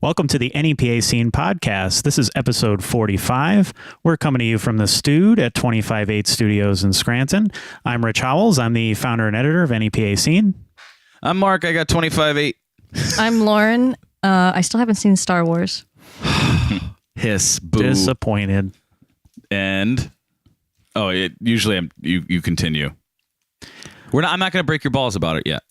Welcome to the NEPA Scene Podcast. This is episode 45. We're coming to you from the Stewed at 258 Studios in Scranton. I'm Rich Howells. I'm the founder and editor of NEPA Scene. I'm Mark. I got 25.8. I'm Lauren. I still haven't seen Star Wars. Hiss, boo. Disappointed. And usually you continue. I'm not going to break your balls about it yet.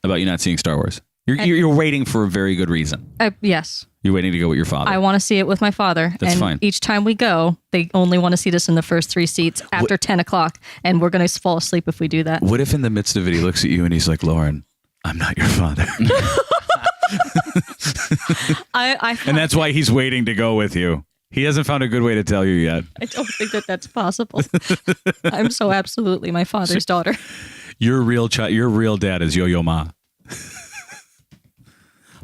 About you not seeing Star Wars. You're waiting for a very good reason. Yes. You're waiting to go with your father. I want to see it with my father. That's and fine. Each time we go, they only want to seat us in the first 3 seats after 10 o'clock. And we're going to fall asleep if we do that. What if in the midst of it, he looks at you and he's like, Lauren, I'm not your father. And that's why he's waiting to go with you. He hasn't found a good way to tell you yet. I don't think that that's possible. I'm so absolutely my father's daughter. Your real dad is Yo-Yo Ma.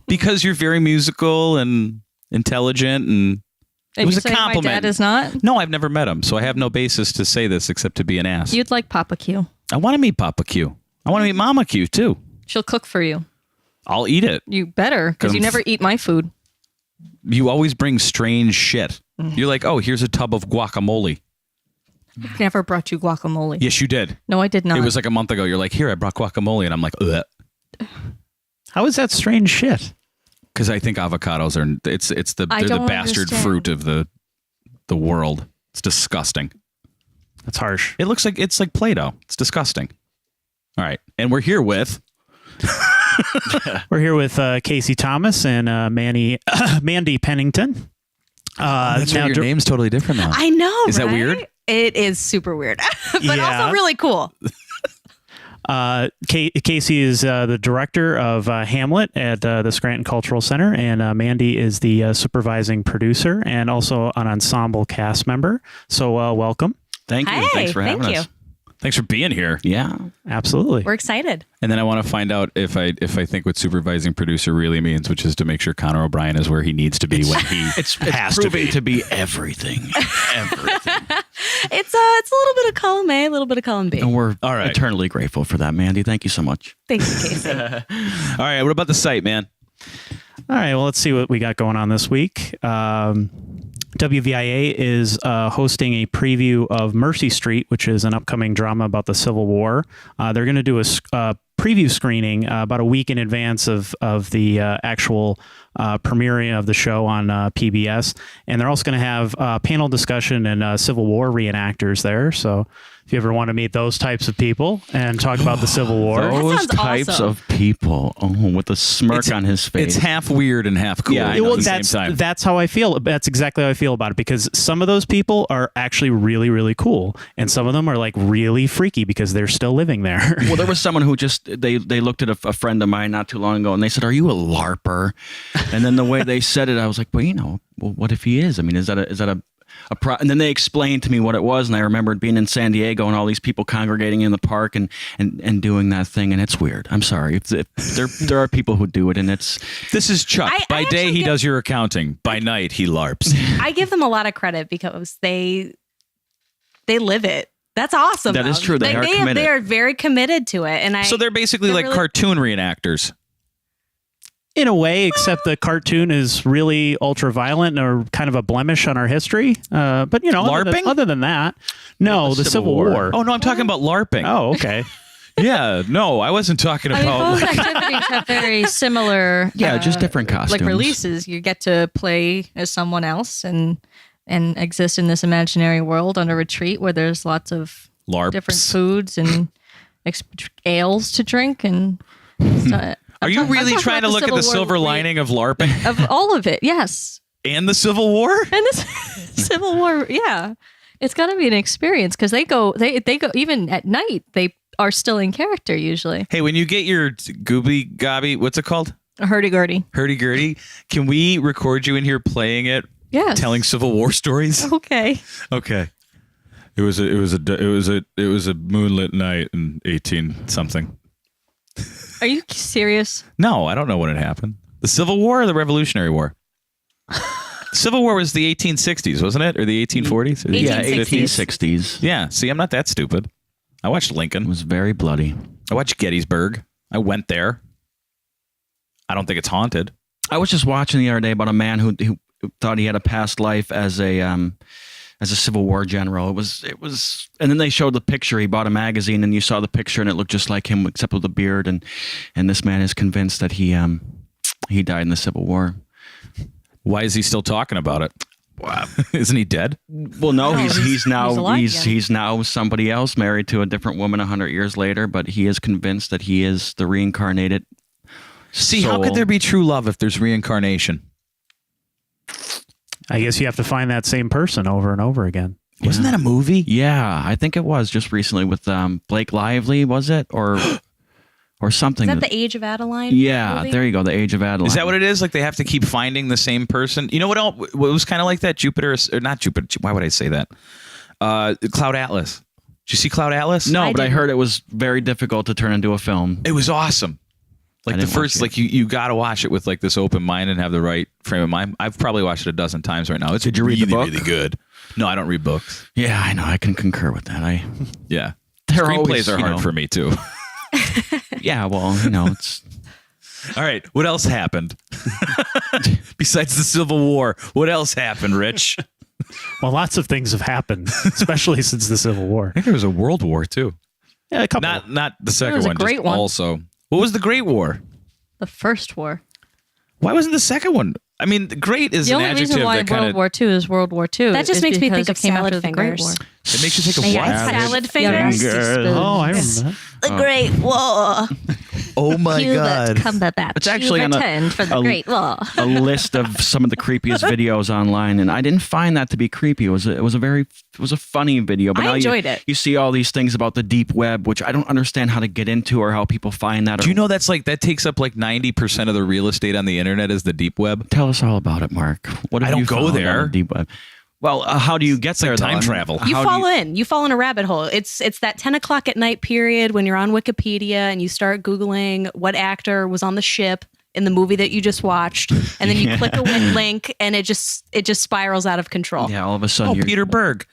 Because you're very musical and intelligent, and it was a compliment. My dad is not? No, I've never met him, so I have no basis to say this except to be an ass. You'd like Papa Q. I want to meet Papa Q. I want to meet Mama Q, too. She'll cook for you. I'll eat it. You better, because you never eat my food. You always bring strange shit. You're like, oh, here's a tub of guacamole. I never brought you guacamole. Yes, you did. No, I did not. It was like a month ago. You're like, here, I brought guacamole. And I'm like, ugh. How is that strange shit? Because I think avocados are, they're the bastard fruit of the world. It's disgusting. That's harsh. It's like Play-Doh. It's disgusting. All right. And we're here with... We're here with Casey Thomas and Mandy Pennington. That's right. Your name's totally different now. I know, Is that weird? It is super weird, but Yeah. also really cool. Casey is the director of Hamlet at the Scranton Cultural Center, and Mandy is the supervising producer and also an ensemble cast member. So welcome. Thank you. Hey, Thanks for having thank us. Thanks for being here. Yeah. Absolutely. We're excited. And then I want to find out if I think what supervising producer really means, which is to make sure Conor O'Brien is where he needs to be when he has to be everything. Everything. It's a little bit of column A, a little bit of column B. And we're All right. eternally grateful for that, Mandy. Thank you so much. Thank you, Casey. All right. What about the site, man? All right. Well, let's see what we got going on this week. WVIA is hosting a preview of Mercy Street, which is an upcoming drama about the Civil War. They're going to do a preview screening about a week in advance of the actual premiering of the show on PBS. And they're also going to have panel discussion and Civil War reenactors there. So if you ever want to meet those types of people and talk about the Civil War. Those sounds types awesome. of people. Oh, with a smirk on his face. It's half weird and half cool at the same time. That's how I feel. That's exactly how I feel about it, because some of those people are actually really, really cool. And some of them are like really freaky because they're still living there. Well, there was someone who they looked at a friend of mine not too long ago and they said, "Are you a LARPer?" And then the way they said it, I was like, well, what if he is? I mean, is that a and then they explained to me what it was, and I remembered being in San Diego and all these people congregating in the park and doing that thing, and it's weird. I'm sorry. There are people who do it, and it's... This is Chuck. By day, he does your accounting. By night, he LARPs. I give them a lot of credit because they live it. That's awesome. That is true. They are committed. They are very committed to it, and So they're basically like cartoon reenactors. In a way, except the cartoon is really ultra violent or kind of a blemish on our history. But, LARPing? Other than that, no, the Civil War. Oh, no, I'm talking about LARPing. Oh, okay. Yeah, no, I wasn't talking about... both activities have very similar... Yeah, just different costumes. Like releases. You get to play as someone else and exist in this imaginary world on a retreat where there's lots of LARPs. different foods and ales to drink and... Are you really trying to look at the silver lining of LARPing? Of all of it, yes. And the Civil War? And the Civil War, yeah. It's got to be an experience because they go even at night. They are still in character usually. Hey, when you get your gooby gobby, what's it called? A hurdy-gurdy. Hurdy-gurdy. Can we record you in here playing it? Yes. Telling Civil War stories? Okay. Okay. It was a moonlit night in 18 something. Are you serious? No, I don't know when it happened. The Civil War or the Revolutionary War? Civil War was the 1860s, wasn't it? Or the 1840s? Or the 1860s. Yeah. See, I'm not that stupid. I watched Lincoln. It was very bloody. I watched Gettysburg. I went there. I don't think it's haunted. I was just watching the other day about a man who thought he had a past life as a Civil War general. It was, and then they showed the picture. He bought a magazine, and you saw the picture, and it looked just like him, except with a beard. And this man is convinced that he died in the Civil War. Why is he still talking about it? Wow. Isn't he dead? Well, no, he's now alive, he's now somebody else, married to a different woman 100 years later. But he is convinced that he is the reincarnated. See, soul. how could there be true love if there's reincarnation? I guess you have to find that same person over and over again. Wasn't that a movie? Yeah, I think it was just recently with Blake Lively, was it? Or something. Is that the Age of Adeline? Yeah, movie? there you go. The Age of Adeline. Is that what it is? Like they have to keep finding the same person? You know what else? What was kind of like that? Jupiter, or not Jupiter. Why would I say that? Cloud Atlas. Did you see Cloud Atlas? No, but I heard it was very difficult to turn into a film. It was awesome. Like the first, like you got to watch it with like this open mind and have the right frame of mind. I've probably watched it a dozen times right now. It's Did you read the book? Really good. No, I don't read books. Yeah, I know. I can concur with that. Yeah. They're Screenplays always, are hard for me too. Yeah, well, it's. All right. What else happened? Besides the Civil War, what else happened, Rich? Well, lots of things have happened, especially since the Civil War. I think there was a World War too. Yeah, a couple. Not the second was a one. great just one. Also, what was the Great War? The First War. Why wasn't the second one? I mean, great is The an only adjective reason why that kind World of War II is World War II. That just is makes me think because of it came salad after the Great fingers. War. it makes you think of Yeah, what? salad fingers. Oh, I remember that. The Great War. Oh my Hubert Cumberbatch. It's actually on returned for the a- Great War. a list of some of the creepiest videos online, and I didn't find that to be creepy. It was a funny video. But I now enjoyed it. You see all these things about the deep web, which I don't understand how to get into or how people find that. Do you know that takes up like 90% of the real estate on the internet is the deep web? Tell us all about it, Mark. What have I don't you go found there. on the deep web? Well, how do you get there? like though? time I mean, travel. You how do fall in. You fall in a rabbit hole. It's that 10 o'clock at night period when you're on Wikipedia and you start Googling what actor was on the ship in the movie that you just watched, and then you click a link, and it just spirals out of control. Yeah, all of a sudden Oh, you're Peter Berg.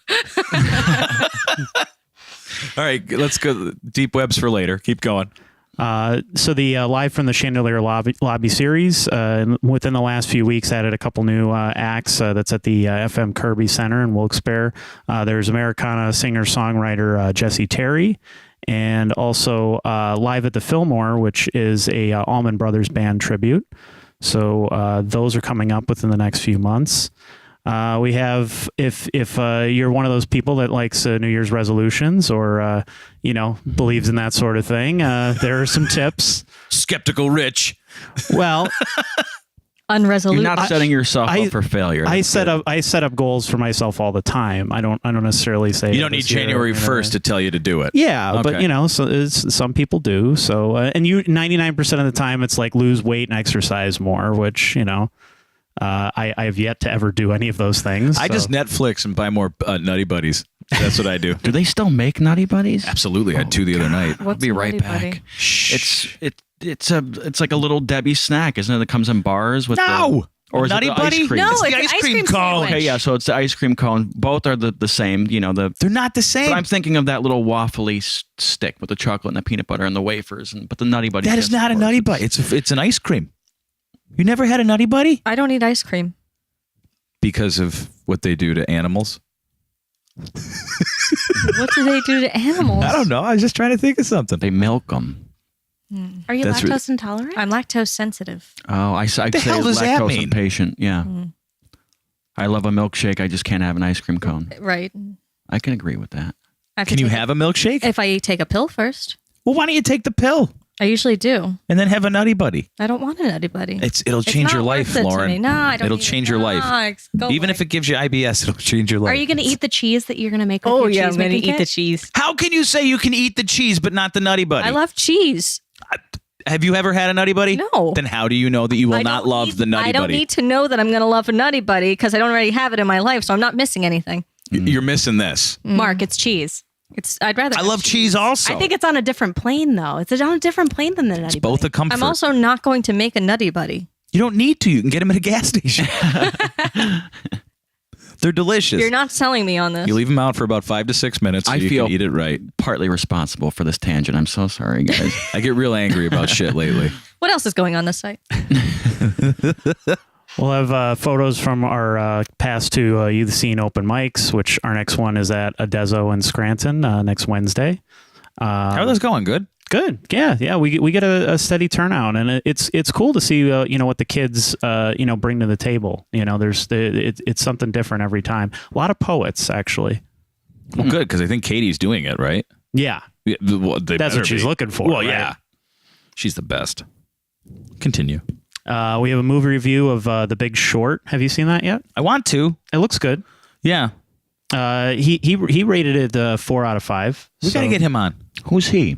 All right, let's go. Deep webs for later. Keep going. So the Live from the Chandelier Lobby series, within the last few weeks, added a couple new acts. That's at the FM Kirby Center in Wilkes-Barre. There's Americana singer-songwriter Jesse Terry, and also Live at the Fillmore, which is a Allman Brothers Band tribute. So those are coming up within the next few months. We have, if you're one of those people that likes New Year's resolutions or believes in that sort of thing, there are some tips. Skeptical Rich. Well, Unresolute. You're not setting yourself I- up for failure. I That's set good. up goals for myself all the time. I don't necessarily say You don't need this year January I'm 1st to tell you to do it. Yeah, but Okay. so some people do. So and you 99% of the time it's like lose weight and exercise more, which I have yet to ever do any of those things. I so. just Netflix and buy more Nutty Buddies. That's what I do. Do they still make Nutty Buddies? Absolutely. I had two the other night. I'll be right Nutty back. Buddy? Shh. It's like a little Debbie snack, isn't it? That comes in bars with Or is Nutty it the Buddy? ice cream? No, it's the it's an ice ice cream cream cone. sandwich. Okay, yeah. So it's the ice cream cone. Both are the same. They're not the same. But I'm thinking of that little waffly stick with the chocolate and the peanut butter and the wafers. But the Nutty Buddy. That is not a Nutty Buddy. It's an ice cream. You never had a Nutty Buddy? I don't eat ice cream. Because of what they do to animals? What do they do to animals? I don't know. I was just trying to think of something. They milk them. Are you That's lactose intolerant? I'm lactose sensitive. Oh, I'd say hell does that lactose mean? impatient. Yeah. I love a milkshake. I just can't have an ice cream cone. Right. I can agree with that. I have to Can you take have a milkshake? If I take a pill first. Well, why don't you take the pill I usually do. and then have a Nutty Buddy? I don't want a Nutty Buddy. It'll change your life, worth it to Lauren. me. No, I don't It'll need change it. your life. Go Even away. if it gives you IBS, it'll change your life. Are you going to eat the cheese that you're going to make with Oh, your yeah, cheese I'm going to making eat the kit? cheese. How can you say you can eat the cheese but not the Nutty Buddy? I love cheese. Have you ever had a Nutty Buddy? No. Then how do you know that you will I not don't love need- the Nutty I don't Buddy? need to know that I'm going to love a Nutty Buddy because I don't already have it in my life, so I'm not missing anything. You're missing this. Mark, it's cheese. I'd rather. I have love cheese also. I think it's on a different plane, though. It's on a different plane than the Nutty both a Buddy. comfort. I'm also not going to make a Nutty Buddy. You don't need to. You can get them at a gas station. They're delicious. You're not selling me on this. You leave them out for about 5 to 6 minutes so I you feel can eat it right. partly responsible for this tangent. I'm so sorry, guys. I get real angry about shit lately. What else is going on this site? We'll have photos from our past two Youth Scene open mics, which our next one is at Adezo in Scranton next Wednesday. How are those going? Good? Good. Yeah. We get a steady turnout, and it's cool to see what the kids bring to the table. It's something different every time. A lot of poets, actually. Well, good, because I think Katie's doing it, right? Yeah. That's what she's looking for. Well, right? yeah. She's the best. Continue. We have a movie review of The Big Short. Have you seen that yet? I want to. It looks good. Yeah. He rated it 4 out of 5. We got to get him on. Who's he?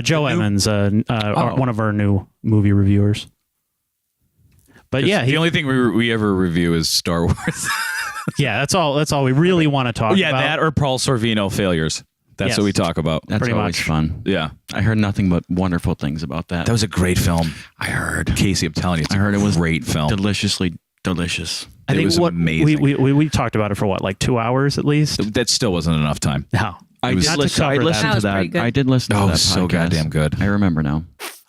Joe Emmons, one of our new movie reviewers. But yeah, the only thing we ever review is Star Wars. Yeah, that's all we really want to talk about. Yeah, that or Paul Sorvino failures. That's Yes. what we talk about. That's Pretty always much. fun. Yeah. I heard nothing but wonderful things about that. That was a great film. I heard. Casey, I'm telling you, it's I heard it was a great film. deliciously delicious. I think it was amazing. We talked about it for what, like 2 hours at least? That still wasn't enough time. No. I was- did Not to listen, I cover that. listened That to was that. pretty good. I did listen to Oh, that so podcast. goddamn good. I remember now.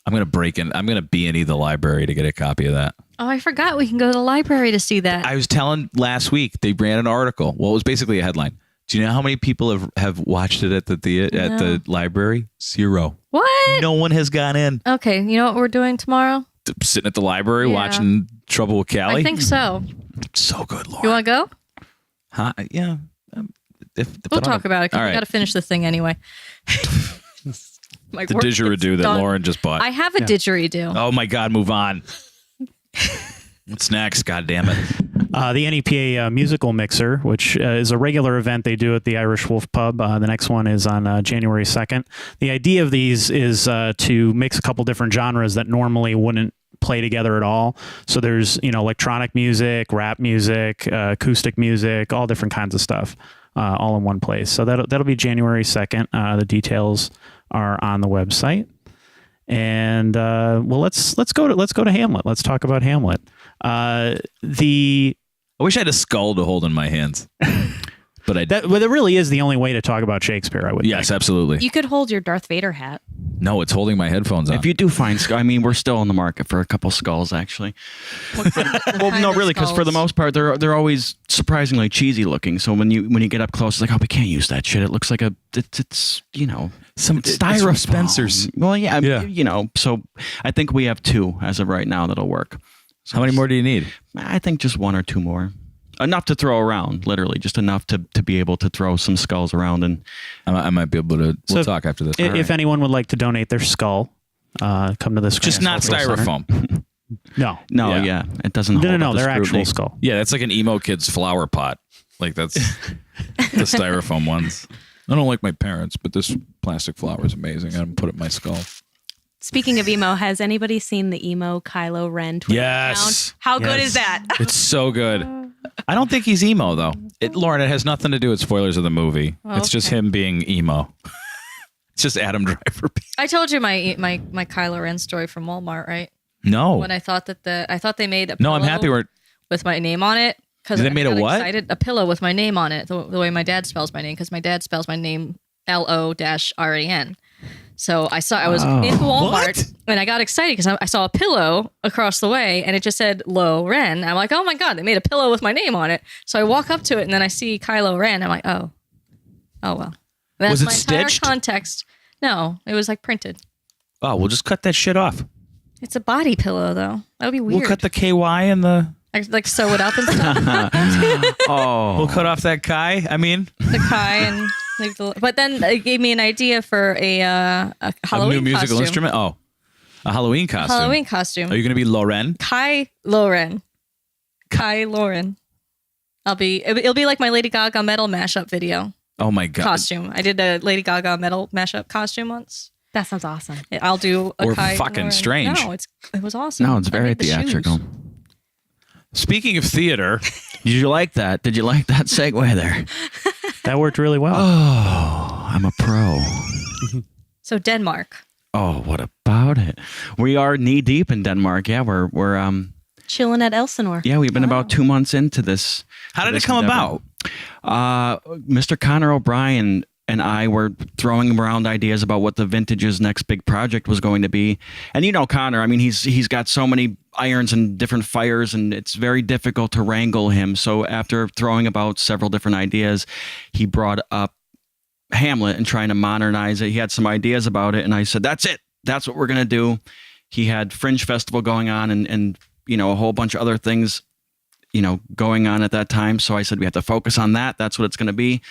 I'm going to B&E the library to get a copy of that. Oh, I forgot we can go to the library to see that. I was telling last week, they ran an article. Well, it was basically a headline. Do you know how many people have watched it at the library? 0. What? No one has gone in. Okay, you know what we're doing tomorrow? Sitting at the library Yeah. watching Trouble with Callie. I think so. So good, Lauren. You want to go? Huh? Yeah. If We'll I don't talk know. about it because All we right. got to finish this thing anyway. My The work didgeridoo gets that done. Lauren just bought. I have a didgeridoo. Oh my God, move on. What's next? God damn it. The NEPA musical mixer, which is a regular event they do at the Irish Wolf Pub. The next one is on January 2nd. The idea of these is to mix a couple different genres that normally wouldn't play together at all. So there's electronic music, rap music, acoustic music, all different kinds of stuff, all in one place. So that'll be January 2nd. The details are on the website. And let's go to Hamlet. Let's talk about Hamlet. I wish I had a skull to hold in my hands. But that really is the only way to talk about Shakespeare, I would yes, think. absolutely. You could hold your Darth Vader hat. No, it's holding my headphones on. If you do find I mean, we're still on the market for a couple skulls, actually. What Well, kind no, of really, because for the skulls? most part, they're always surprisingly cheesy looking. So when you get up close, it's like, oh, we can't use that shit. It looks like it's Some it's styrofoam. from Spencer's. Well, yeah, Yeah. So I think we have 2 as of right now that'll work. So How many more do you need? I think just 1 or 2 more. Enough to throw around, literally, just enough to be able to throw some skulls around. And I might be able to. We'll So talk after this. If anyone would like to donate their skull, come to this. Just not styrofoam. No. no, Yeah. yeah, it doesn't. No, hold up the their actual scrutiny. skull. Yeah, that's like an emo kid's flower pot. Like that's the styrofoam ones. I don't like my parents, but this plastic flower is amazing. I'm gonna put it in my skull. Speaking of emo, has anybody seen the emo Kylo Ren Twitter Yes. account? How good Yes. is that? It's so good. I don't think he's emo though. Lauren, it has nothing to do with spoilers of the movie. It's just Okay. him being emo. It's just Adam Driver. I told you my Kylo Ren story from Walmart, right? No. When I thought they made a No, I'm pillow happy we're with my name on it because They made a what? A pillow with my name on it, the way my dad spells my name, because my dad spells my name LO-RAN. So I was in Walmart What? and I got excited because I saw a pillow across the way and it just said Lo Ren. I'm like, oh my God, they made a pillow with my name on it. So I walk up to it and then I see Kylo Ren. I'm like, oh well. That's Was it my entire stitched? context. No, it was like printed. Oh, we'll just cut that shit off. It's a body pillow though. That would be weird. We'll cut the KY and the I, like sew it up and stuff. Oh, we'll cut off that Kai. I mean, The Kai and leave the. But then it gave me an idea for a Halloween a new musical costume. instrument. Oh, a Halloween costume. Halloween costume. Are you going to be Loren? Kai Lauren. It'll be like my Lady Gaga metal mashup video Oh my God. costume. I did a Lady Gaga metal mashup costume once. That sounds awesome. I'll do a Or Kai fucking Lauren. strange. No, it was awesome. no, it's I very made the shoes. theatrical. Speaking of theater, Did you like that? Did you like that segue there? That worked really well. Oh, I'm a pro. So Denmark. Oh, what about it? We are knee deep in Denmark. Yeah, we're chilling at Elsinore. Yeah, we've been about 2 months into this. How did it this come endeavor. about? Mr. Conor O'Brien and I were throwing around ideas about what the Vintage's next big project was going to be. And you know, Conor, I mean, he's got so many irons and different fires, and it's very difficult to wrangle him. So after throwing about several different ideas, he brought up Hamlet and trying to modernize it. He had some ideas about it, and I said, that's it. That's what we're going to do. He had Fringe Festival going on and you know, a whole bunch of other things, you know, going on at that time. So I said, we have to focus on that. That's what it's going to be.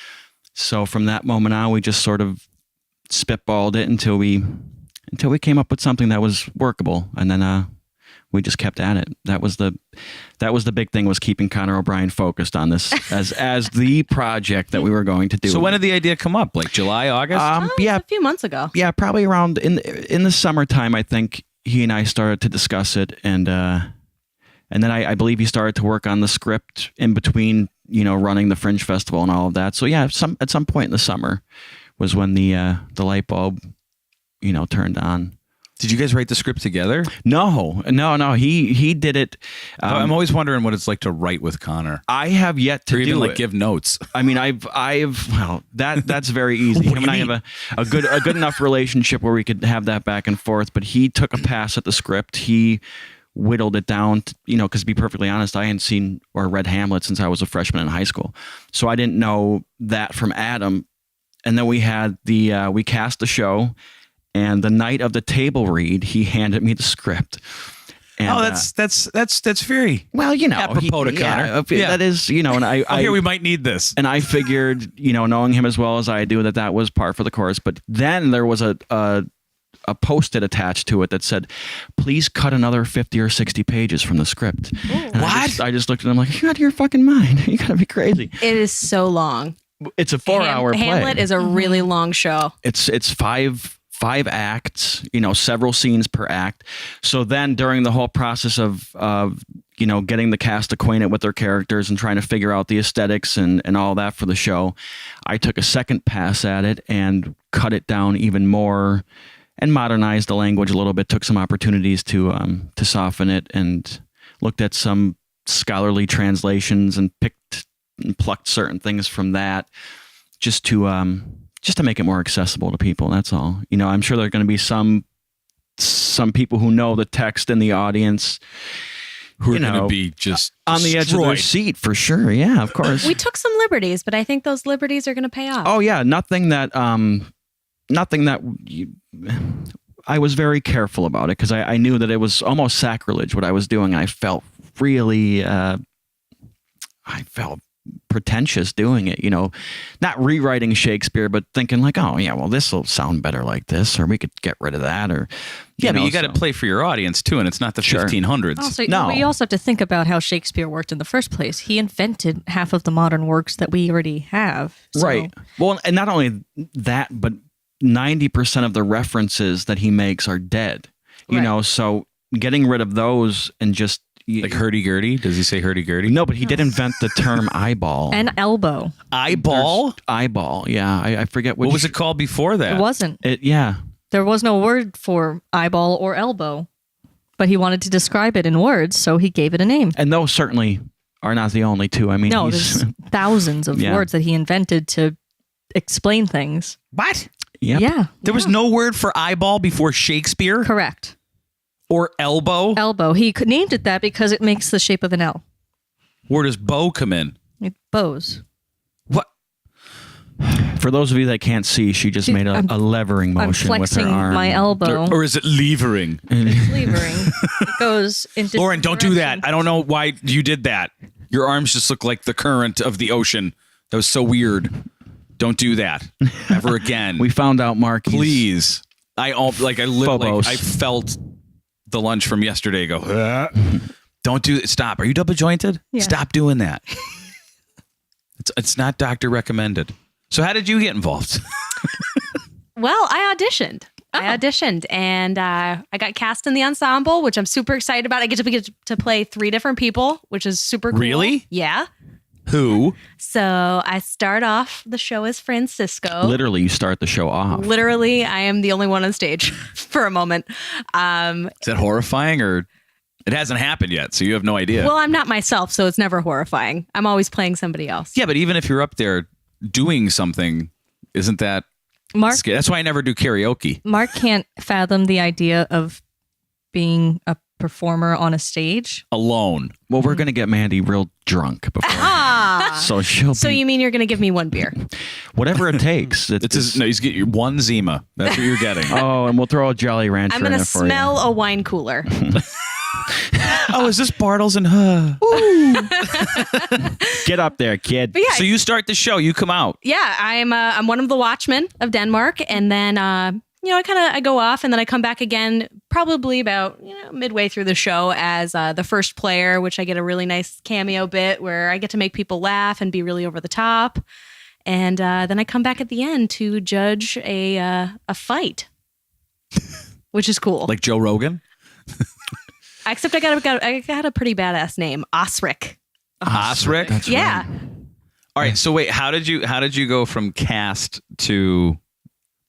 So from that moment on, we just sort of spitballed it until we came up with something that was workable, and then we just kept at it. That was the big thing, was keeping Conor O'Brien focused on this as the project that we were going to do. So when did the idea come up? Like July, August? A few months ago. Yeah, probably around in the summertime. I think he and I started to discuss it, and then I believe he started to work on the script in between, you know, running the Fringe Festival and all of that. So yeah, at some point in the summer was when the light bulb, you know, turned on. Did you guys write the script together? No. He did it. I'm always wondering what it's like to write with Conor. I have yet to or even do like it. give notes. I mean, well, that's very easy. Him and I have a good enough relationship where we could have that back and forth. But he took a pass at the script. He whittled it down, you know, because to be perfectly honest, I hadn't seen or read Hamlet since I was a freshman in high school. So I didn't know that from Adam. And then we had we cast the show, and the night of the table read, he handed me the script. And, that's very well, you know, apropos to Conor. Yeah, that is, you know, and I here we might need this. And I figured, you know, knowing him as well as I do, that was par for the course. But then there was a Post-it attached to it that said, please cut another 50 or 60 pages from the script. What? I just looked at him like, you're out of your fucking mind. You gotta be crazy. It is so long. It's a 4-hour play. Hamlet is a really long show. It's five acts, you know, several scenes per act. So then during the whole process of you know, getting the cast acquainted with their characters and trying to figure out the aesthetics and all that for the show, I took a second pass at it and cut it down even more and modernized the language a little bit, took some opportunities to soften it, and looked at some scholarly translations and picked and plucked certain things from that just to make it more accessible to people. That's all. You know, I'm sure there are going to be some people who know the text in the audience who are going to be just on the edge of their seat for sure. Yeah, of course. We took some liberties, but I think those liberties are going to pay off. Oh yeah, nothing that I was very careful about it, because I knew that it was almost sacrilege what I was doing. I felt really, I felt pretentious doing it, you know, not rewriting Shakespeare, but thinking like, oh yeah, well, this will sound better like this, or we could get rid of that, or yeah, but you got to play for your audience too, and it's not the 1500s. Also, no, we also have to think about how Shakespeare worked in the first place. He invented half of the modern works that we already have. So. Right. Well, and not only that, but 90% of the references that he makes are dead. You know, so getting rid of those and just like hurdy-gurdy. Does he say hurdy-gurdy? No, but he did invent the term eyeball. And elbow. Eyeball? Eyeball, yeah. I forget what was it called before that? It wasn't. Yeah. There was no word for eyeball or elbow, but he wanted to describe it in words, so he gave it a name. And those certainly are not the only two. I mean, no, there's thousands of words that he invented to explain things. What? Yep. Yeah. There was no word for eyeball before Shakespeare? Correct. Or elbow? Elbow. He named it that because it makes the shape of an L. Where does bow come in? It bows. What? For those of you that can't see, she just made a levering motion with her arm. I'm flexing my elbow. Or is it levering? It's levering. It goes into Lauren, don't do that. I don't know why you did that. Your arms just look like the current of the ocean. That was so weird. Don't do that ever again. We found out, Mark. Please. I felt the lunch from yesterday go, don't do it. Stop. Are you double jointed? Yeah. Stop doing that. It's not doctor recommended. So how did you get involved? Well, I auditioned and I got cast in the ensemble, which I'm super excited about. I get to play 3 different people, which is super cool. Really? Yeah. Who? So I start off the show as Francisco. Literally, you start the show off. Literally, I am the only one on stage for a moment. Is that horrifying or It hasn't happened yet, so you have no idea. Well, I'm not myself, so it's never horrifying. I'm always playing somebody else. Yeah, but even if you're up there doing something, isn't that scary? That's why I never do karaoke. Mark can't fathom the idea of being a performer on a stage Alone. Well, we're gonna get Mandy real drunk before, so she'll. So you mean you're going to give me one beer? Whatever it takes. No, he's getting one Zima. That's what you're getting. Oh, and we'll throw a Jolly Rancher I'm in going there to for smell a wine cooler. Oh, is this Bartles and you. Get up there, kid. But yeah, So you start the show. You come out. yeah, I'm one of the watchmen of Denmark, and then I go off, and then I come back again, probably about midway through the show as the first player, which I get a really nice cameo bit where I get to make people laugh and be really over the top, and then I come back at the end to judge a fight, which is cool. Like Joe Rogan? Except I got a pretty badass name, Osric. Osric? That's Yeah. right. All right. So wait, how did you go from cast to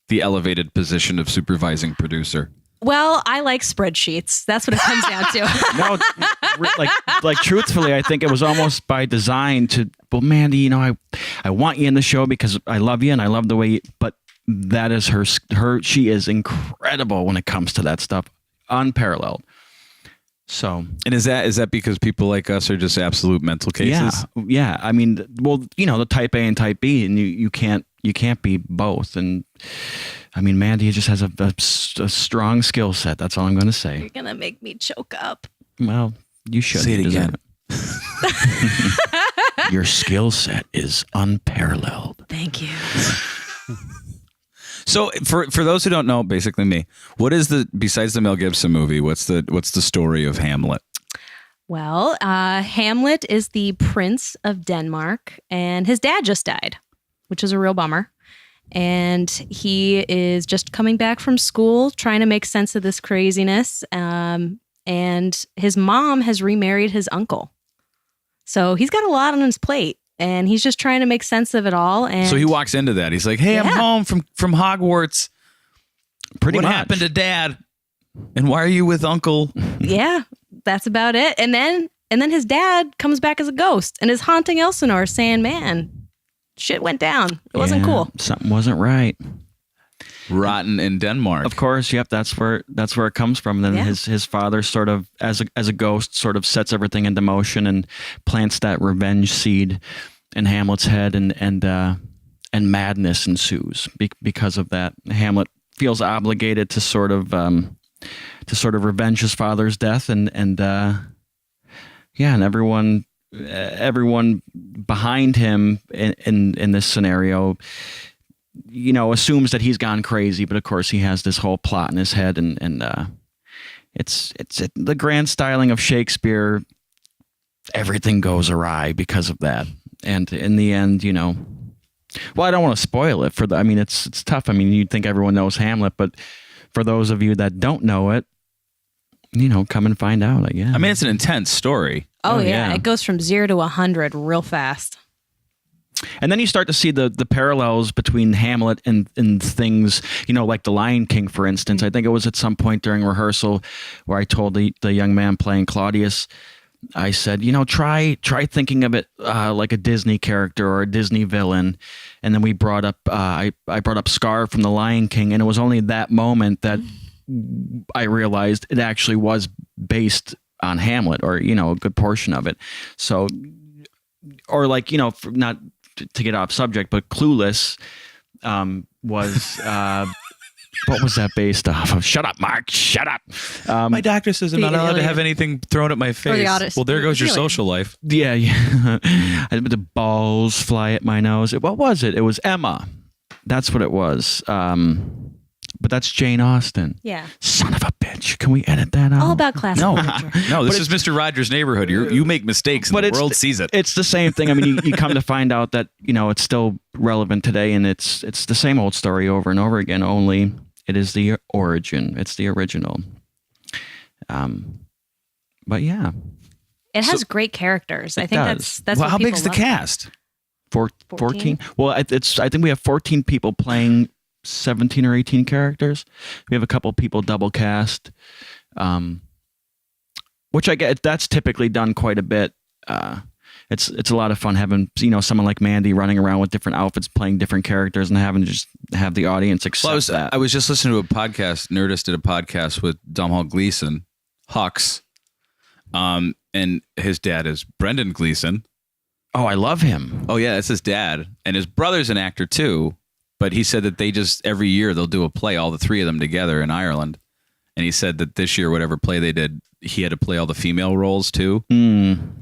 the elevated position of supervising producer? Well, I like spreadsheets. That's what it comes down to. No, like truthfully, I think it was almost by design to, well, Mandy, I want you in the show because I love you and I love the way you, but that is her, she is incredible when it comes to that stuff. Unparalleled. So, And is that because people like us are just absolute mental cases? yeah. I mean, well, the type A and type B, and you can't be both. And I mean, Mandy just has a strong skill set. That's all I'm going to say. You're going to make me choke up. Well, you should. Say it You deserve again. it. Your skill set is unparalleled. Thank you. So for those who don't know, basically me, what is besides the Mel Gibson movie, what's the story of Hamlet? Well, Hamlet is the prince of Denmark, and his dad just died, which is a real bummer. And he is just coming back from school, trying to make sense of this craziness. And his mom has remarried his uncle. So he's got a lot on his plate. And he's just trying to make sense of it all. And So he walks into that. He's like, "Hey, I'm home from Hogwarts. Pretty what much. happened to Dad? And why are you with Uncle?" yeah, that's about it. And then his dad comes back as a ghost and is haunting Elsinore, saying, "Man, shit went down. It wasn't cool." Something wasn't right. Rotten in Denmark. Of course, yep. That's where it comes from. Then Yeah. his father sort of, as a ghost, sort of sets everything into motion and plants that revenge seed in Hamlet's head, and madness ensues because of that. Hamlet feels obligated to sort of revenge his father's death, and everyone behind him in this scenario, assumes that he's gone crazy, but of course he has this whole plot in his head, and it's the grand styling of Shakespeare. Everything goes awry because of that, and in the end, well, I don't want to spoil it it's tough. I mean, you'd think everyone knows Hamlet, but for those of you that don't know it, come and find out. I guess. I mean, it's an intense story. Oh, yeah. yeah. It goes from 0 to 100 real fast. And then you start to see the parallels between Hamlet and things, like The Lion King, for instance. I think it was at some point during rehearsal where I told the young man playing Claudius, I said, try thinking of it like a Disney character or a Disney villain. And then we brought up, I brought up Scar from The Lion King, and it was only that moment that I realized it actually was based on Hamlet, or, a good portion of it. So, or like, not to get off subject, but Clueless was what was that based off of? Shut up, Mark. Shut up. My doctor says I'm not allowed to alien. have anything thrown at my face. artist. Well, there goes your Alien. social life. Yeah. The balls fly at my nose. What was it? It was Emma. That's what it was. But that's Jane Austen. Yeah. Son of a bitch. Can we edit that out? All about classical No, literature. no, this is Mr. Rogers' Neighborhood. You make mistakes, and But the it's- world sees it. It's the same thing. I mean, you come to find out that, it's still relevant today, and it's the same old story over and over again, only it is the origin. It's the original. But yeah. It has great characters. I think does. that's Well, what how people big's the love. cast? 14? Well, I think we have 14 people playing 17 or 18 characters. We have a couple people double cast. which I get. That's typically done quite a bit. It's a lot of fun having someone like Mandy running around with different outfits, playing different characters, and having to just have the audience accept that. I was just listening to a podcast. Nerdist did a podcast with Domhnall Gleeson, Hux, and his dad is Brendan Gleeson. Oh, I love him. Oh yeah, that's his dad, and his brother's an actor too. But he said that they just every year they'll do a play, all the three of them together in Ireland. And he said that this year, whatever play they did, he had to play all the female roles too.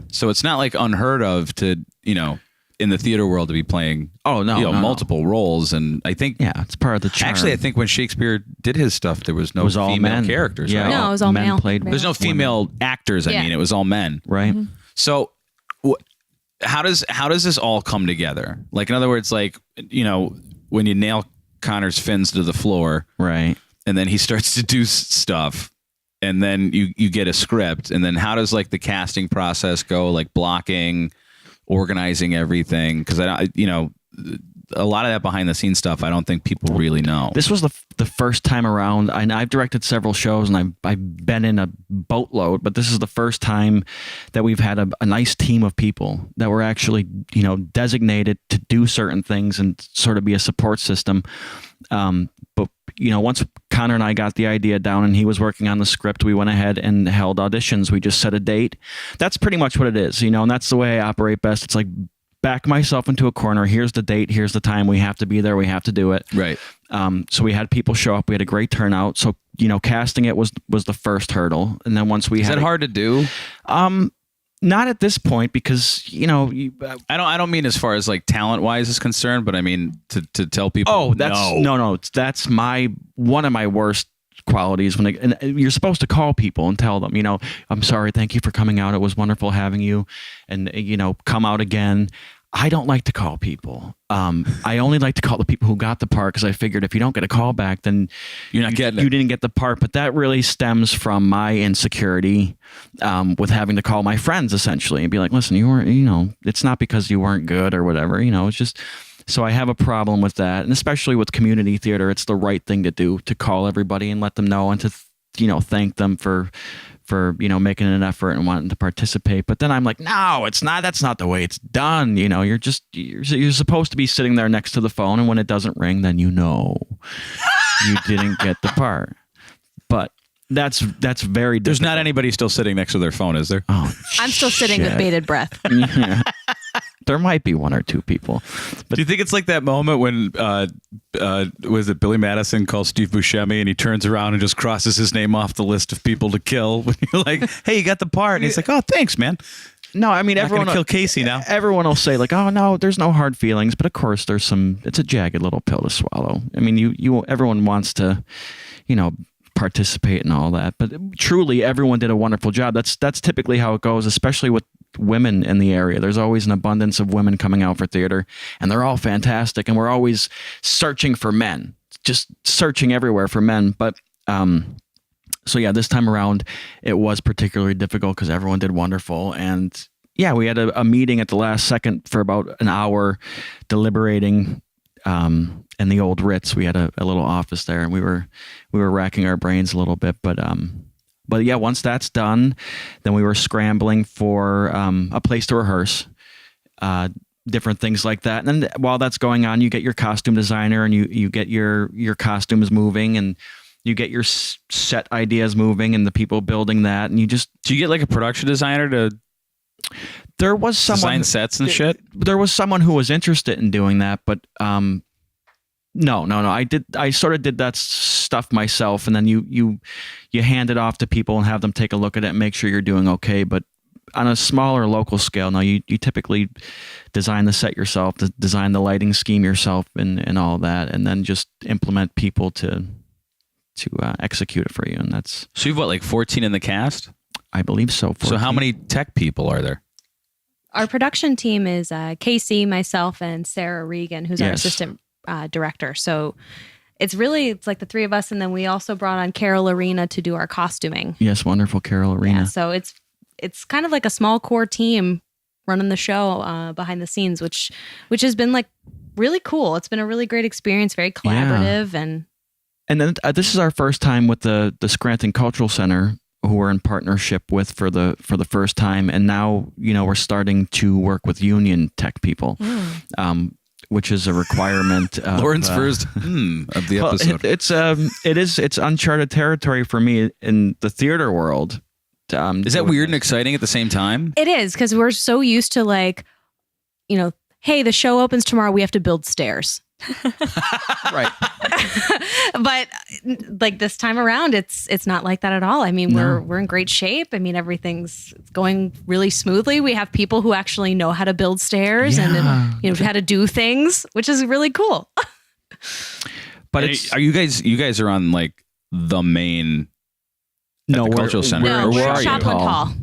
So it's not like unheard of to, in the theater world to be playing multiple roles. And I think it's part of the charm. Actually, I think when Shakespeare did his stuff, there was no female characters. Yeah. Right? No, it was all men male. played. There's no female actors. I mean, it was all men. Right. Mm-hmm. So how does this all come together? Like, in other words, like, when you nail Conor's fins to the floor, right, and then he starts to do stuff, and then you get a script, and then how does like the casting process go, like blocking, organizing everything? Because a lot of that behind the scenes stuff, I don't think people really know. This was the first time around. I've directed several shows, and I've been in a boatload, but this is the first time that we've had a nice team of people that were actually designated to do certain things and sort of be a support system. But once Conor and I got the idea down and he was working on the script, we went ahead and held auditions. We just set a date. That's pretty much what it is, and that's the way I operate best. It's like, back myself into a corner. Here's the date. Here's the time. We have to be there. We have to do it. Right. So we had people show up. We had a great turnout. So, casting it was the first hurdle. And then once we Is that hard to do? Not at this point, because, I don't mean as far as like talent wise is concerned, but I mean to tell people. Oh, that's one of my worst qualities and you're supposed to call people and tell them, I'm sorry, thank you for coming out, it was wonderful having you, and come out again. I don't like to call people. I only like to call the people who got the part, because I figured if you don't get a call back, then you're not getting it. You didn't get the part. But that really stems from my insecurity with having to call my friends essentially and be like, listen, you weren't, it's not because you weren't good or whatever, it's just. So I have a problem with that, and especially with community theater, it's the right thing to do, to call everybody and let them know, and to thank them for making an effort and wanting to participate. But then I'm like, no, it's not. That's not the way it's done. You're supposed to be sitting there next to the phone, and when it doesn't ring, then you didn't get the part. But that's very difficult. There's not anybody still sitting next to their phone, is there? Oh, I'm still sitting with bated breath. Yeah. There might be one or two people. But do you think it's like that moment when was it Billy Madison calls Steve Buscemi and he turns around and just crosses his name off the list of people to kill? When you're like, hey, you got the part, and he's like, oh, thanks, man. No, I mean, everyone will kill Casey now. Everyone will say like, oh no, there's no hard feelings, but of course it's a jagged little pill to swallow. I mean, everyone wants to, participate and all that, but truly everyone did a wonderful job. That's typically how it goes, especially with women in the area. There's always an abundance of women coming out for theater, and they're all fantastic, and we're always searching for men, just searching everywhere for men. But so yeah, this time around it was particularly difficult because everyone did wonderful. And yeah, we had a meeting at the last second for about an hour deliberating in the old Ritz. We had a little office there, and we were racking our brains a little bit. But yeah, once that's done, then we were scrambling for a place to rehearse, different things like that. And then while that's going on, you get your costume designer, and you get your costumes moving, and you get your set ideas moving, and the people building that. And do you get like a production designer to? There was someone design sets and shit. There was someone who was interested in doing that, but no. I sort of did that stuff myself, and then you hand it off to people and have them take a look at it and make sure you're doing okay. But on a smaller local scale, now you typically design the set yourself, design the lighting scheme yourself, and all that, and then just implement people to execute it for you. And that's so you've like 14 in the cast. I believe so. 14. So how many tech people are there? Our production team is Casey, myself, and Sarah Regan, who's our assistant director. So it's like the three of us, and then we also brought on Carol Arena to do our costuming. Yes, wonderful Carol Arena. Yeah, so it's kind of like a small core team running the show behind the scenes, which has been like really cool. It's been a really great experience, very collaborative, and then this is our first time with the Scranton Cultural Center. who we're in partnership with for the first time, and now we're starting to work with union tech people, which is a requirement. Lawrence first of the episode. It's uncharted territory for me in the theater world. Is that weird and exciting at the same time? It is, because we're so used to hey, the show opens tomorrow, we have to build stairs. Right. But like this time around, it's not like that at all. I mean, we're in great shape. I mean, everything's going really smoothly. We have people who actually know how to build stairs and how to do things, which is really cool. But are you guys are on like the main cultural center? No, we're at Shopland Hall.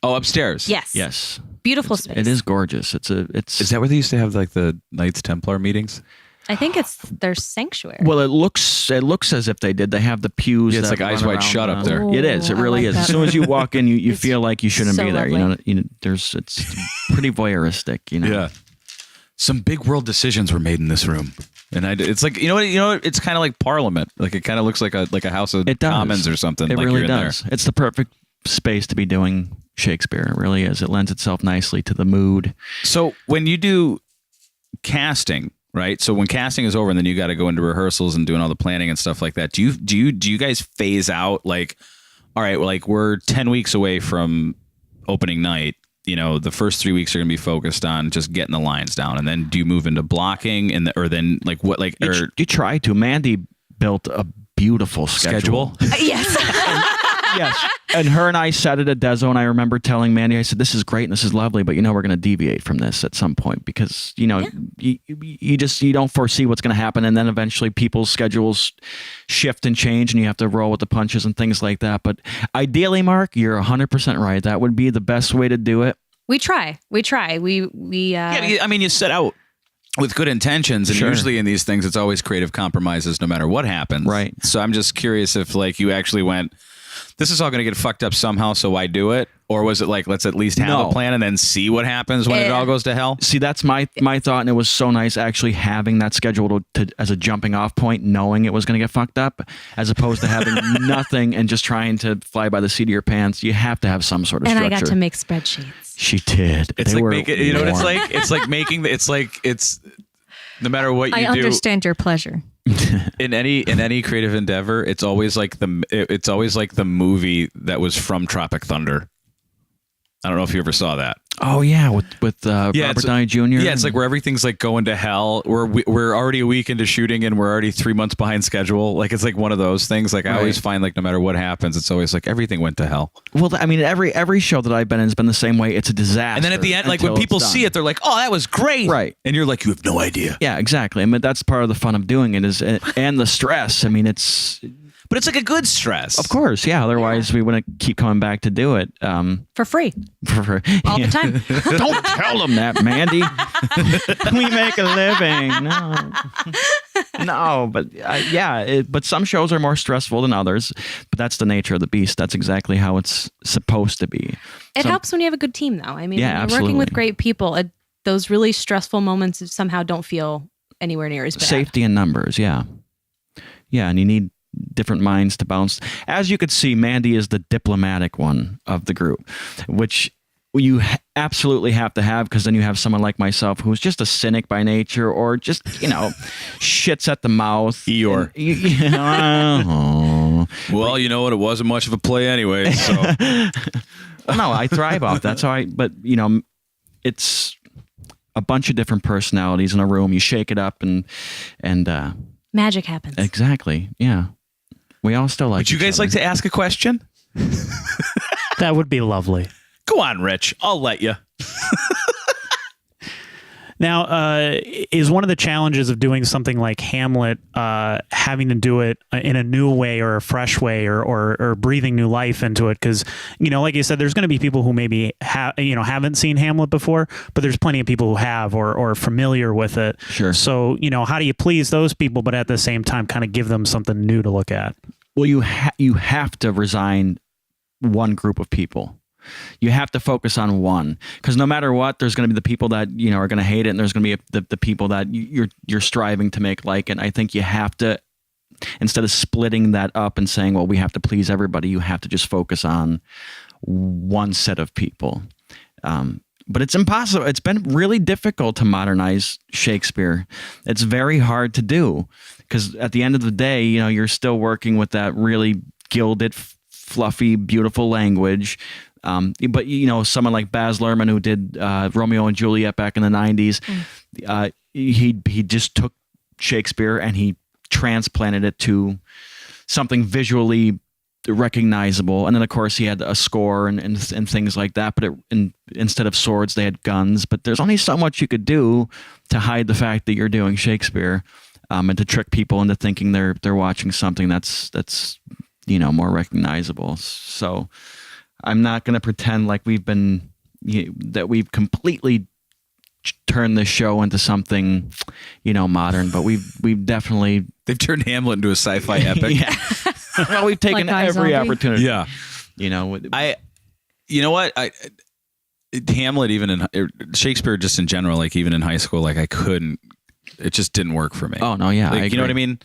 Oh, upstairs. Yes. Beautiful space. It is gorgeous. It's Is that where they used to have like the Knights Templar meetings? I think it's their sanctuary. Well, it looks as if they did. They have the pews. Yeah, it's like Eyes Wide Shut up there. It is. It really is. As soon as you walk in, you feel like you shouldn't be there. Lovely. It's pretty voyeuristic. Yeah. Some big world decisions were made in this room, and it's like it's kind of like Parliament. Like it kind of looks like a House of Commons or something. It like really you're in does. There. It's the perfect space to be doing Shakespeare. It really is. It lends itself nicely to the mood. So when you do casting, right? So when casting is over and then you got to go into rehearsals and doing all the planning and stuff like that, do you guys phase out like, all right, well, like we're 10 weeks away from opening night. The first 3 weeks are going to be focused on just getting the lines down, and then do you move into blocking You try to. Mandy built a beautiful schedule. Yes. Yes. And her and I sat at a deso, and I remember telling Mandy, I said, this is great and this is lovely, but we're going to deviate from this at some point because, you don't foresee what's going to happen. And then eventually people's schedules shift and change and you have to roll with the punches and things like that. But ideally, Mark, you're 100% right. That would be the best way to do it. We try. Yeah, I mean, you set out with good intentions, and usually in these things, it's always creative compromises no matter what happens. Right. So I'm just curious if like you actually went, this is all going to get fucked up somehow, so why do it? Or was it like, let's at least have a plan and then see what happens when it all goes to hell? See, that's my thought, and it was so nice actually having that schedule to as a jumping off point, knowing it was going to get fucked up, as opposed to having nothing and just trying to fly by the seat of your pants. You have to have some sort of structure. And I got to make spreadsheets. She did. It's like making, you know what it's like? It's like making it's no matter what you do. I understand your pleasure. In any creative endeavor, it's always like the movie that was from Tropic Thunder. I don't know if you ever saw that. Oh yeah, with Robert Downey Jr. Yeah, it's like where everything's like going to hell. We're already a week into shooting and we're already 3 months behind schedule. Like it's like one of those things. Like I always find like no matter what happens, it's always like everything went to hell. Well, I mean, every show that I've been in has been the same way. It's a disaster. And then at the end, like when people see it, they're like, "Oh, that was great!" Right? And you're like, "You have no idea." Yeah, exactly. I mean, that's part of the fun of doing it and the stress. I mean, it's. But it's like a good stress. Of course, yeah. Otherwise, we wouldn't keep coming back to do it. For free. All the time. Don't tell them that, Mandy. We make a living. No, but but some shows are more stressful than others. But that's the nature of the beast. That's exactly how it's supposed to be. It helps when you have a good team, though. I mean, when you're absolutely. working with great people, those really stressful moments somehow don't feel anywhere near as bad. Safety in numbers, yeah. Yeah, and you need different minds to bounce. As you could see, Mandy is the diplomatic one of the group, which you absolutely have to have, because then you have someone like myself who's just a cynic by nature, or just, shits at the mouth. Eeyore. Well, you know what? It wasn't much of a play anyway. So. No, I thrive off that. But it's a bunch of different personalities in a room. You shake it up and magic happens. Exactly. Yeah. We all still like. Would you guys like to ask a question? That would be lovely. Go on, Rich. I'll let you. Now, is one of the challenges of doing something like Hamlet having to do it in a new way or a fresh way, or breathing new life into it? Because, like you said, there's going to be people who maybe haven't seen Hamlet before, but there's plenty of people who have or are familiar with it. Sure. So, how do you please those people, but at the same time kind of give them something new to look at? Well, you have to resign one group of people. You have to focus on one, because no matter what, there's going to be the people that are going to hate it, and there's going to be the people that you're striving to make like it. I think you have to instead of splitting that up and saying, well, we have to please everybody, you have to just focus on one set of people. But it's impossible. It's been really difficult to modernize Shakespeare. It's very hard to do because at the end of the day, you're still working with that really gilded, fluffy, beautiful language. But someone like Baz Luhrmann, who did Romeo and Juliet back in the 90s, he just took Shakespeare and he transplanted it to something visually recognizable. And then of course he had a score and things like that, but instead of swords they had guns. But there's only so much you could do to hide the fact that you're doing Shakespeare, and to trick people into thinking they're watching something that's more recognizable. So I'm not going to pretend like that we've completely turned this show into something modern, but we've definitely They've turned Hamlet into a sci-fi epic. Yeah. Well, we've taken Like every zombie? opportunity. Yeah. You know what? Hamlet, even in Shakespeare, just in general, like even in high school, like I couldn't. It just didn't work for me. Oh no, yeah, like, you know what I mean?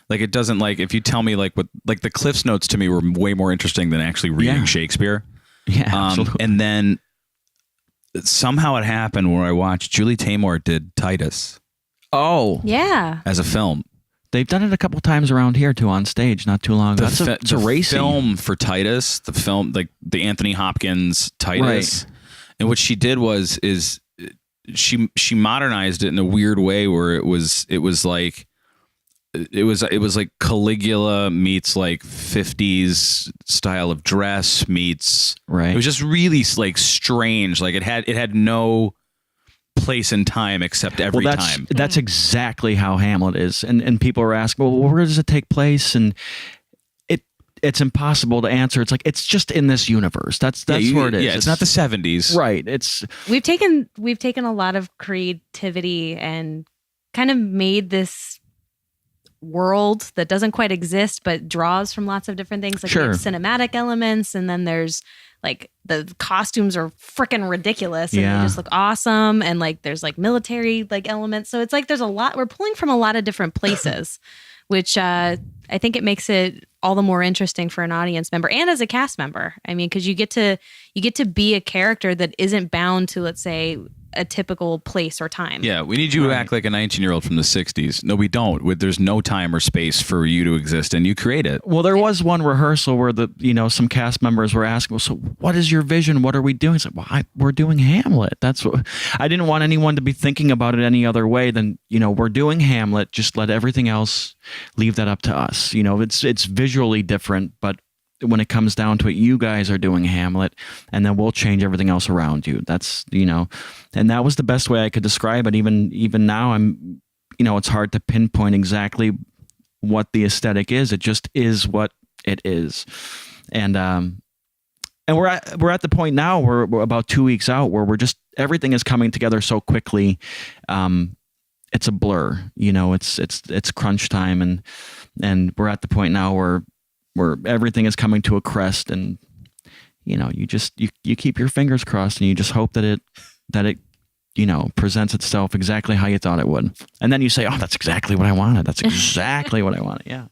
Like it doesn't. Like if you tell me like the Cliff's Notes to me were way more interesting than actually reading Shakespeare. Yeah, absolutely. And then somehow it happened where I watched Julie Taymor did Titus. Oh, Yeah. As a film. They've done it a couple times around here too on stage not too long ago. It's a racy film for Titus, the film, like the Anthony Hopkins Titus. Right. And what she did was she modernized it in a weird way where it was like Caligula meets like 50s style of dress meets. Right. It was just really like strange. Like it had no place and time except every time. That's exactly how Hamlet is. And people are asking, well, where does it take place? And it's impossible to answer. It's like it's just in this universe. That's where it is. Yeah, it's not the 70s. Right. We've taken a lot of creativity and kind of made this world that doesn't quite exist but draws from lots of different things, like Sure. cinematic elements, and then there's like the costumes are freaking ridiculous and Yeah. they just look awesome, and like there's like military like elements, so it's like there's a lot, we're pulling from a lot of different places, which I think it makes it all the more interesting for an audience member and as a cast member. I mean, because you get to be a character that isn't bound to, let's say, a typical place or time. Yeah, we need you to act like a 19-year-old from the 60s. No, we don't. There's no time or space for you to exist, and you create it. Well, there was one rehearsal where some cast members were asking, well, so what is your vision? What are we doing? It's like, well, we're doing Hamlet. That's what I didn't want anyone to be thinking about it any other way than, we're doing Hamlet. Just let everything else, leave that up to us. It's visually different, but when it comes down to it, you guys are doing Hamlet, and then we'll change everything else around you. That's, and that was the best way I could describe it. Even now, I'm, it's hard to pinpoint exactly what the aesthetic is. It just is what it is. And we're at the point now where we're about 2 weeks out where everything is coming together so quickly. It's a blur, it's crunch time, and we're at the point now where everything is coming to a crest, and you keep your fingers crossed and you just hope that it presents itself exactly how you thought it would, and then you say, oh, that's exactly what I wanted. That's exactly what I wanted. Yeah.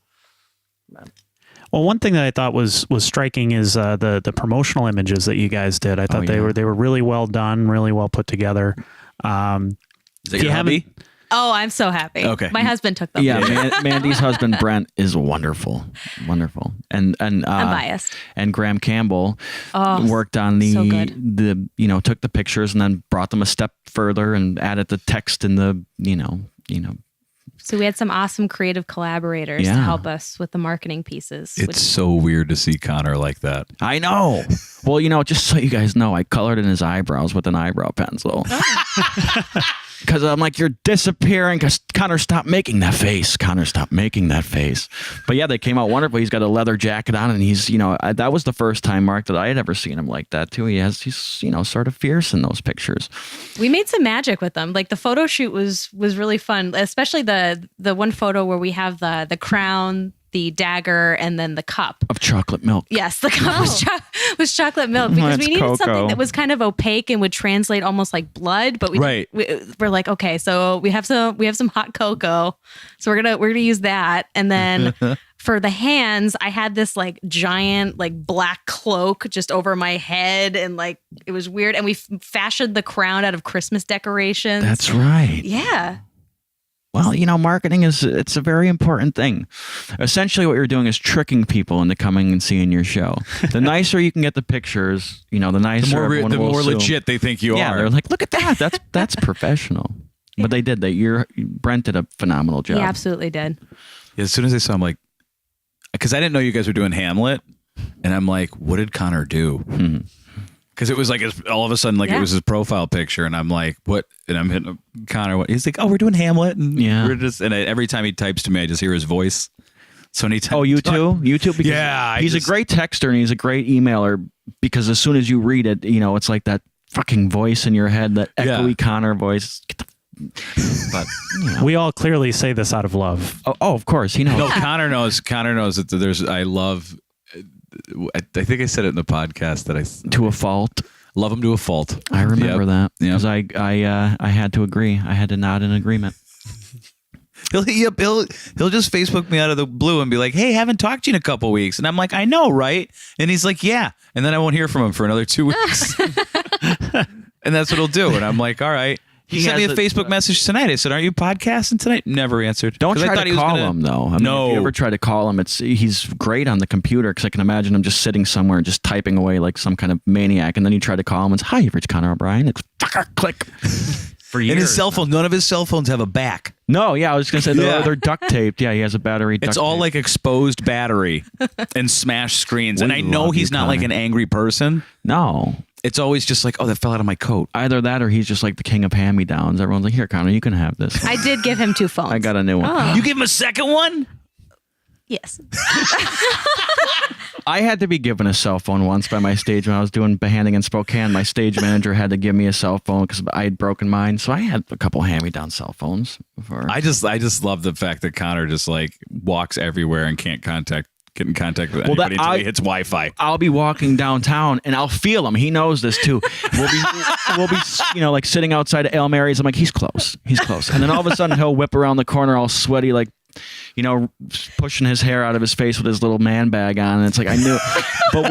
Well, one thing that I thought was striking is the promotional images that you guys did. I thought they were really well done, really well put together. Is that your hobby? Oh, I'm so happy. Okay. My husband took them. Yeah, Mandy's husband Brent is wonderful, and I'm biased. And Graham Campbell worked on so good. took the pictures and then brought them a step further and added the text in the So we had some awesome creative collaborators to help us with the marketing pieces. It's so weird to see Conor like that. I know. Well, just so you guys know, I colored in his eyebrows with an eyebrow pencil. Because I'm like, you're disappearing. Because Conor, stop making that face. Conor, stop making that face. But yeah, they came out wonderful. He's got a leather jacket on, and he's, that was the first time, Mark, that I had ever seen him like that too. He's, sort of fierce in those pictures. We made some magic with them. Like the photo shoot was really fun, especially the one photo where we have the crown the dagger and then the cup. Of chocolate milk. Yes, the cup was chocolate milk because That's we needed cocoa. something that was kind of opaque and would translate almost like blood. But Right. we're like, okay, so we have some hot cocoa, so we're gonna use that. And then for the hands, I had this like giant like black cloak just over my head, and like it was weird. And we fashioned the crown out of Christmas decorations. That's right. Yeah. Well, marketing it's a very important thing. Essentially what you're doing is tricking people into coming and seeing your show. The nicer you can get the pictures, the nicer everyone the will more assume. legit they think you Yeah, are. they're like, look at that. That's professional. But they did. Brent did a phenomenal job. He absolutely did. As soon as I saw him, like, because I didn't know you guys were doing Hamlet, and I'm like, what did Conor do? Because it was like all of a sudden, like it was his profile picture, and I'm like, what? And I'm hitting Conor. He's like, oh, we're doing Hamlet, and we're just. And every time he types to me, I just hear his voice. So many times. Oh, you too? You too? Because Yeah, he's a great texter and he's a great emailer because as soon as you read it, it's like that fucking voice in your head, that echoey Conor voice. But We all clearly say this out of love. oh, of course, he knows. No, Conor knows. Conor knows that there's. I love. I think I said it in the podcast that I To a fault. love him to a fault. I remember that Yep. because I had to agree. I had to nod in agreement. He'll just Facebook me out of the blue and be like, "Hey, haven't talked to you in a couple weeks," and I'm like, "I know, right?" And he's like, "Yeah," and then I won't hear from him for another 2 weeks, and that's what he'll do. And I'm like, "All right." He sent me a Facebook message tonight. I said, "Are you podcasting tonight?" Never answered. Don't 'Cause I try thought to he was call gonna- him though. I mean, No. if you ever try to call him, he's great on the computer because I can imagine him just sitting somewhere and just typing away like some kind of maniac. And then you try to call him and say, "Hi, you've reached Conor O'Brien." It's click. For years. And his cell phone. None of his cell phones have a back. No, yeah, I was gonna say Yeah. they're duct taped. Yeah, he has a battery. It's all like exposed battery and smashed screens. And We I know love he's you, not like Conor. an angry person. No. It's always just like, oh, that fell out of my coat. Either that or he's just like the king of hand-me-downs. Everyone's like, "Here, Conor, you can have this." I did give him 2 phones. I got a new one. Oh. You give him a second one? Yes. I had to be given a cell phone once by my stage when I was doing behanding in Spokane. My stage manager had to give me a cell phone because I had broken mine. So I had a couple hand-me-down cell phones before. I just love the fact that Conor just like walks everywhere and can't get in contact with anybody until he hits Wi-Fi. I'll be walking downtown and I'll feel him. He knows this too. We'll be like sitting outside of Ale Mary's. I'm like, he's close. And then all of a sudden he'll whip around the corner all sweaty, like, pushing his hair out of his face with his little man bag on. And it's like, I knew, but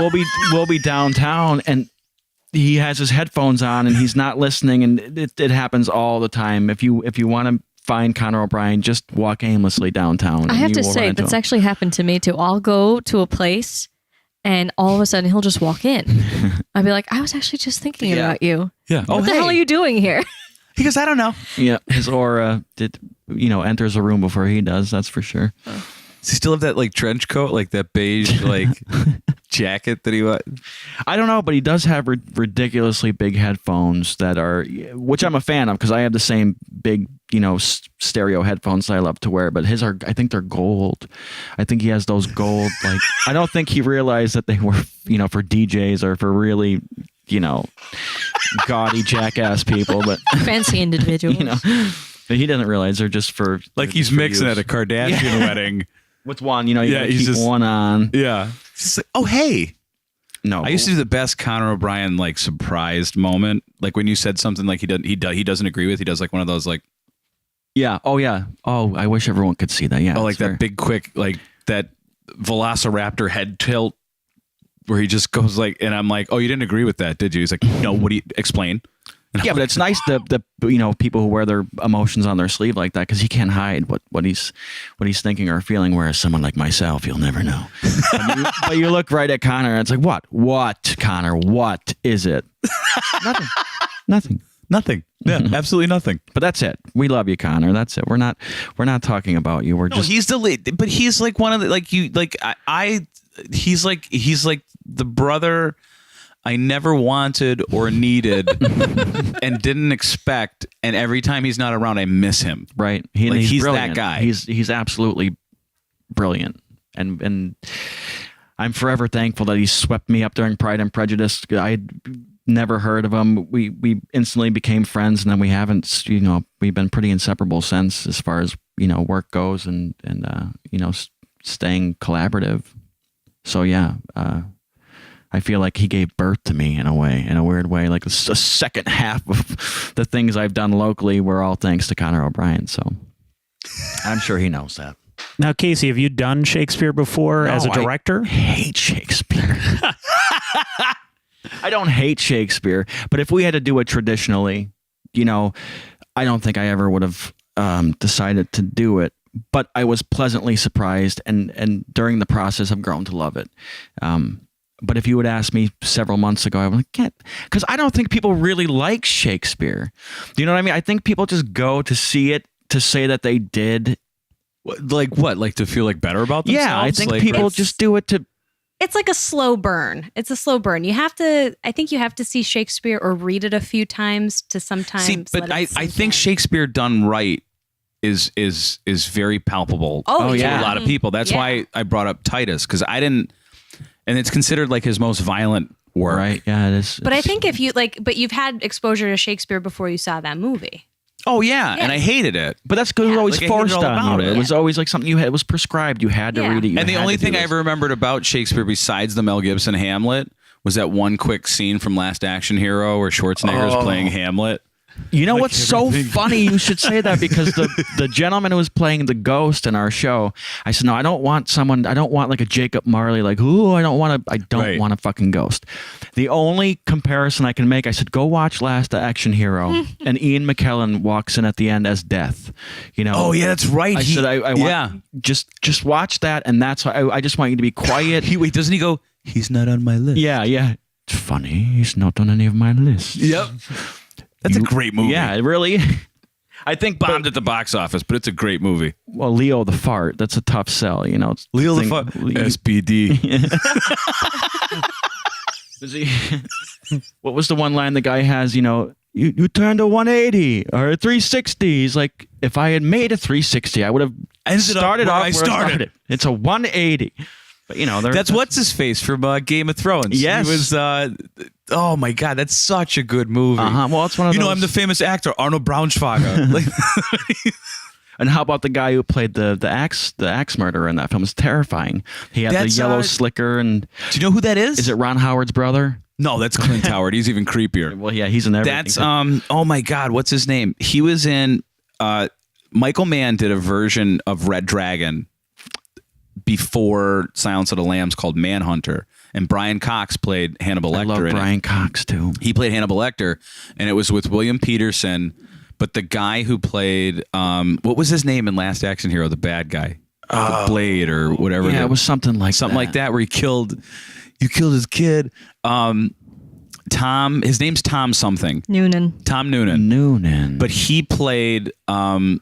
we'll be downtown and he has his headphones on and he's not listening. And it happens all the time. If you want to find Conor O'Brien, just walk aimlessly downtown. I have to say, that's actually happened to me too. I'll go to a place and all of a sudden he'll just walk in. I'll be like, I was actually just thinking about you. Yeah. What the hell are you doing here? He goes, I don't know. Yeah, his aura enters a room before he does. That's for sure. Does he still have that like trench coat, like that beige like jacket that he was? I don't know, but he does have ridiculously big headphones that are, which I'm a fan of because I have the same big, stereo headphones I love to wear. But his are, I think they're gold. I think he has those gold. Like, I don't think he realized that they were, for DJs or for really, gaudy jackass people. But Fancy individuals. but he doesn't realize they're just for Like he's for mixing use. at a Kardashian wedding. With one, you gotta he's keep just- one on. Yeah. It's like, oh, hey. No, I used to do the best Conor O'Brien like surprised moment. Like when you said something like he doesn't agree with, he does like one of those like, Yeah. Oh, yeah. Oh, I wish everyone could see that. Yeah. oh, like it's that very- big quick, like that Velociraptor head tilt where he just goes like, and I'm like, oh, you didn't agree with that, did you? He's like, no, what do you explain? And Yeah, but it's nice that people who wear their emotions on their sleeve like that because he can't hide what he's thinking or feeling. Whereas someone like myself, you'll never know. But you look right at Conor and it's like, what, Conor? What is it? Nothing. Nothing. Yeah, absolutely nothing. But that's it. We love you, Conor. That's it. We're not talking about you. We're No, just he's the lead, but he's like one of the like you like he's like the brother I never wanted or needed and didn't expect, and every time he's not around I miss him. right. Like, he's that brilliant. guy. He's absolutely brilliant, and I'm forever thankful that he swept me up during Pride and Prejudice. I'd never heard of him. We instantly became friends, and then we haven't. We've been pretty inseparable since, as far as work goes, and staying collaborative. So yeah, I feel like he gave birth to me in a weird way. Like the second half of the things I've done locally were all thanks to Conor O'Brien. So I'm sure he knows that. Now, Casey, have you done Shakespeare before as a director? I hate Shakespeare. I don't hate Shakespeare, but if we had to do it traditionally, I don't think I ever would have decided to do it. But I was pleasantly surprised, and during the process, I've grown to love it. But if you would ask me several months ago, I would like, because I don't think people really like Shakespeare. Do you know what I mean? I think people just go to see it to say that they did. Like what? Like to feel like better about themselves? Yeah, I think like, people just do it to. It's like a slow burn. It's a slow burn. I think you have to see Shakespeare or read it a few times to sometimes. See, but I think Shakespeare done right is very palpable to a lot of people. That's why I brought up Titus, because I didn't, and it's considered like his most violent work. Right? Yeah, it is. But I think if you but you've had exposure to Shakespeare before you saw that movie. Oh yeah, and I hated it. But that's because it was always Like, I hated forced all on about you. it. It was always like something it was prescribed. You had to read it. And the only thing I ever remembered about Shakespeare besides the Mel Gibson Hamlet was that one quick scene from Last Action Hero where Schwarzenegger's playing Hamlet. You know what's so funny? You should say that, because the gentleman who was playing the ghost in our show, I said, no, I don't want like a Jacob Marley, like, ooh, I don't want a fucking ghost. The only comparison I can make, I said, go watch Last Action Hero, and Ian McKellen walks in at the end as Death. Oh yeah, that's right. I said, I want just watch that, and that's why I just want you to be quiet. Wait, doesn't he go, he's not on my list? Yeah. It's funny. He's not on any of my lists. Yep. That's a great movie. Yeah, it really. I think bombed at the box office, but it's a great movie. Well, Leo the Fart, that's a tough sell, It's Leo the Fart, SPD. What was the one line the guy has? You turned a 180 or a 360. He's like, if I had made a 360, I would have started off where I started. It's a 180. But that's what's his face from Game of Thrones. Yes, he was. Oh my God, that's such a good movie. Well, it's one of those. I'm the famous actor Arnold Braunschweiger. And how about the guy who played the axe murderer in that film? It's terrifying. He had the yellow slicker. And do you know who that is? Is it Ron Howard's brother? No, that's Clint Howard. He's even creepier. Well, yeah, he's in everything. That's oh my God, what's his name? He was in. Michael Mann did a version of Red Dragon before Silence of the Lambs called Manhunter, and Brian Cox played Hannibal Lecter. I love Brian Cox too. He played Hannibal Lecter, and it was with William Peterson, but the guy who played what was his name in Last Action Hero, the bad guy, the Blade or whatever. Yeah, it was something like that where you killed his kid. Tom, his name's Tom something. Tom Noonan. But he played the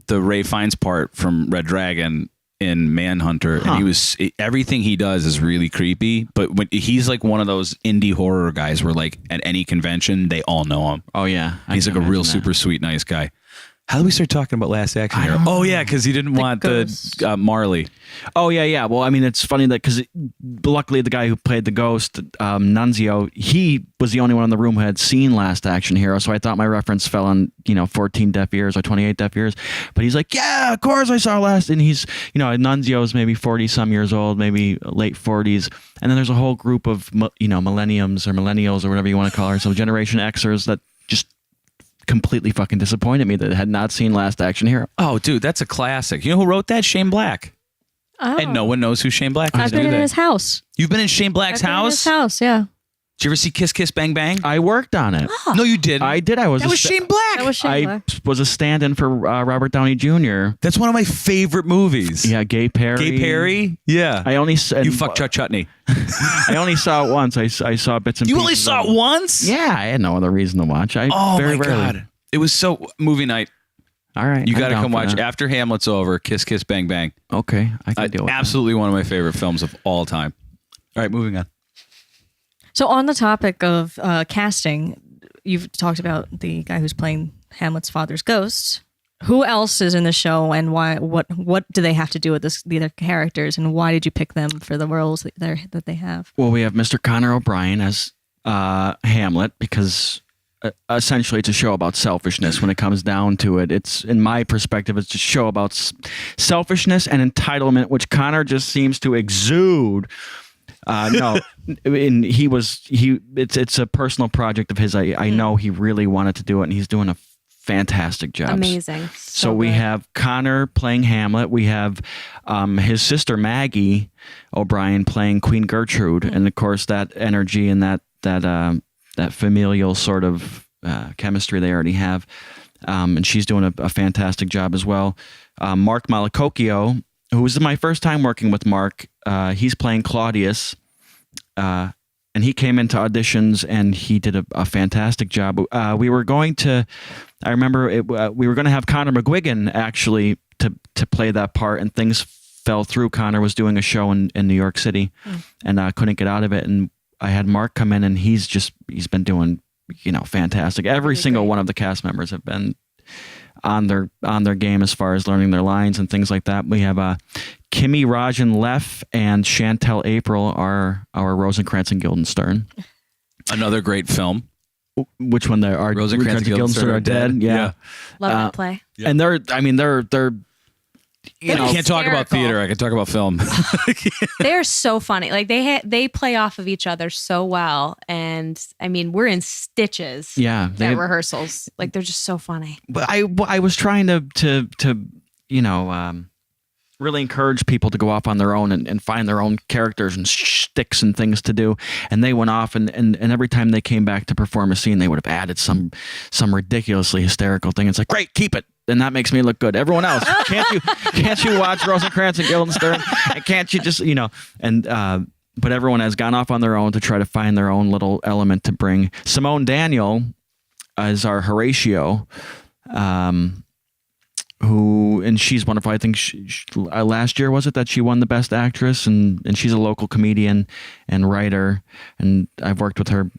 Ray Fiennes part from Red Dragon in Manhunter, and everything he does is really creepy, but he's like one of those indie horror guys where like at any convention they all know him. Oh yeah, he's like a real super sweet nice guy. How did we start talking about Last Action Hero? Oh yeah, because he didn't want the Marley. Oh yeah. Well, I mean, it's funny that because luckily the guy who played the ghost, Nunzio, he was the only one in the room who had seen Last Action Hero. So I thought my reference fell on 14 deaf ears or 28 deaf ears. But he's like, yeah, of course I saw Last. And he's Nunzio's maybe 40 some years old, maybe late 40s. And then there's a whole group of millennials or whatever you want to call her, so Generation Xers that just completely fucking disappointed me that had not seen Last Action Hero. Oh, dude, that's a classic. You know who wrote that? Shane Black. Oh. And no one knows who Shane Black is. I've been in his house. You've been in Shane Black's house? His house, yeah. Did you ever see Kiss Kiss Bang Bang? I worked on it. No, you didn't. I did. That was Shane Black. That was Shane Black. I was a stand-in for Robert Downey Jr. That's one of my favorite movies. Yeah, Gay Perry. Yeah. I only you fuck Chuck Chutney. I only saw it once. I saw bits and pieces. You only saw it once? Yeah, I had no other reason to watch. My God. It was so movie night. All right. You got to come watch after Hamlet's over. Kiss Kiss Bang Bang. Okay, I can deal with absolutely one of my favorite films of all time. All right, moving on. So on the topic of casting, you've talked about the guy who's playing Hamlet's father's ghost. Who else is in the show, and why? What do they have to do with the other characters, and why did you pick them for the roles that they have? Well, we have Mr. Conor O'Brien as Hamlet because essentially it's a show about selfishness when it comes down to it. It's, in my perspective, it's a show about selfishness and entitlement, which Conor just seems to exude. No, and it's a personal project of his. I know he really wanted to do it, and he's doing a fantastic job. Amazing. So we have Conor playing Hamlet. We have his sister Maggie O'Brien playing Queen Gertrude, and of course that energy and that familial sort of chemistry they already have. And she's doing a fantastic job as well. Mark Malacocchio, who was my first time working with Mark, he's playing Claudius. And he came into auditions and he did a fantastic job. We were going to, I remember we were going to have Conor McGuigan actually to play that part, and things fell through. Conor was doing a show in New York City and couldn't get out of it. And I had Mark come in, and he's been doing, fantastic. Every single one of the cast members have been on their game as far as learning their lines and things like that. We have Kimmy Rajan Leff and Chantel April are our Rosencrantz and Guildenstern. Another great film. Which one? Our Rosencrantz and Guildenstern are dead. Yeah, Love that play. Yeah. And they're I can't talk about theater. I can talk about film. They're so funny. Like they play off of each other so well, and I mean we're in stitches. Yeah, at rehearsals. Like they're just so funny. But I was trying to really encourage people to go off on their own and find their own characters and shticks and things to do. And they went off and every time they came back to perform a scene, they would have added some ridiculously hysterical thing. It's like, great, keep it. And that makes me look good. Everyone else, can't you watch Rosencrantz and Guildenstern? And can't you just, but everyone has gone off on their own to try to find their own little element to bring. Simone Daniel is our Horatio, and she's wonderful. I think last year was it that she won the Best Actress, and she's a local comedian and writer, and I've worked with her,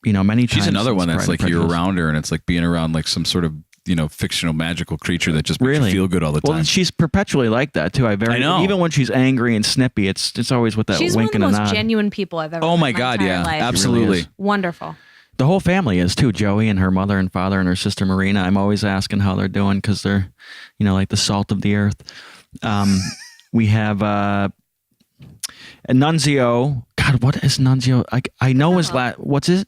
many times. She's another one that's like you're Prejudice. around her, and it's like being around like some sort of fictional magical creature that just makes you feel good all the time. Well, she's perpetually like that too. I know. Even when she's angry and snippy, it's always with that She's wink one and of a the most nod. genuine people I've ever. Oh my met in God, entire yeah, life. absolutely. Really is. Wonderful. The whole family is too. Joey and her mother and father and her sister Marina. I'm always asking how they're doing because they're, like the salt of the earth. We have Nunzio. God, what is Nunzio? I know his what's it?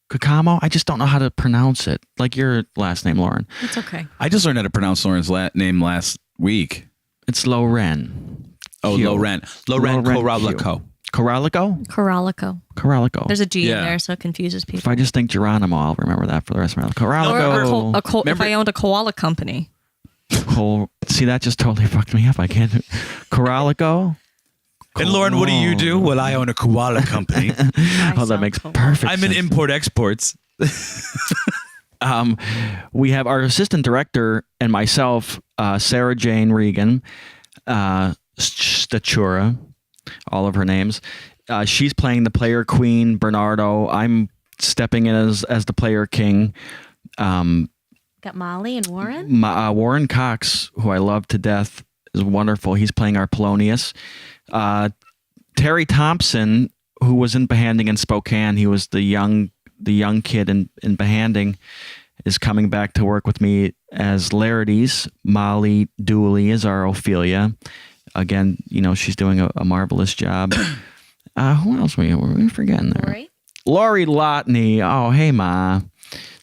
Kakamo. I just don't know how to pronounce it. Like your last name, Lauren. It's okay. I just learned how to pronounce Lauren's name last week. It's Loren. Oh, Loren Coralico. Coralico. There's a G in there, so it confuses people. If I just think Geronimo, I'll remember that for the rest of my life. Coralico. If I owned a koala company. See, that just totally fucked me up. I can't do Coralico. And Lauren, what do you do? Well, I own a koala company. That makes perfect sense. I'm in import-exports. We have our assistant director and myself, Sarah Jane Regan, Statura, all of her names. She's playing the player queen, Bernardo. I'm stepping in as the player king. Got Molly and Warren. Warren Cox, who I love to death, is wonderful. He's playing our Polonius. Terry Thompson, who was in Behanding in Spokane, he was the young kid in Behanding, is coming back to work with me as Larides. Molly Dooley is our Ophelia. Again, she's doing a marvelous job. Who else were we forgetting there? Lori Lotney. Oh, hey, Ma.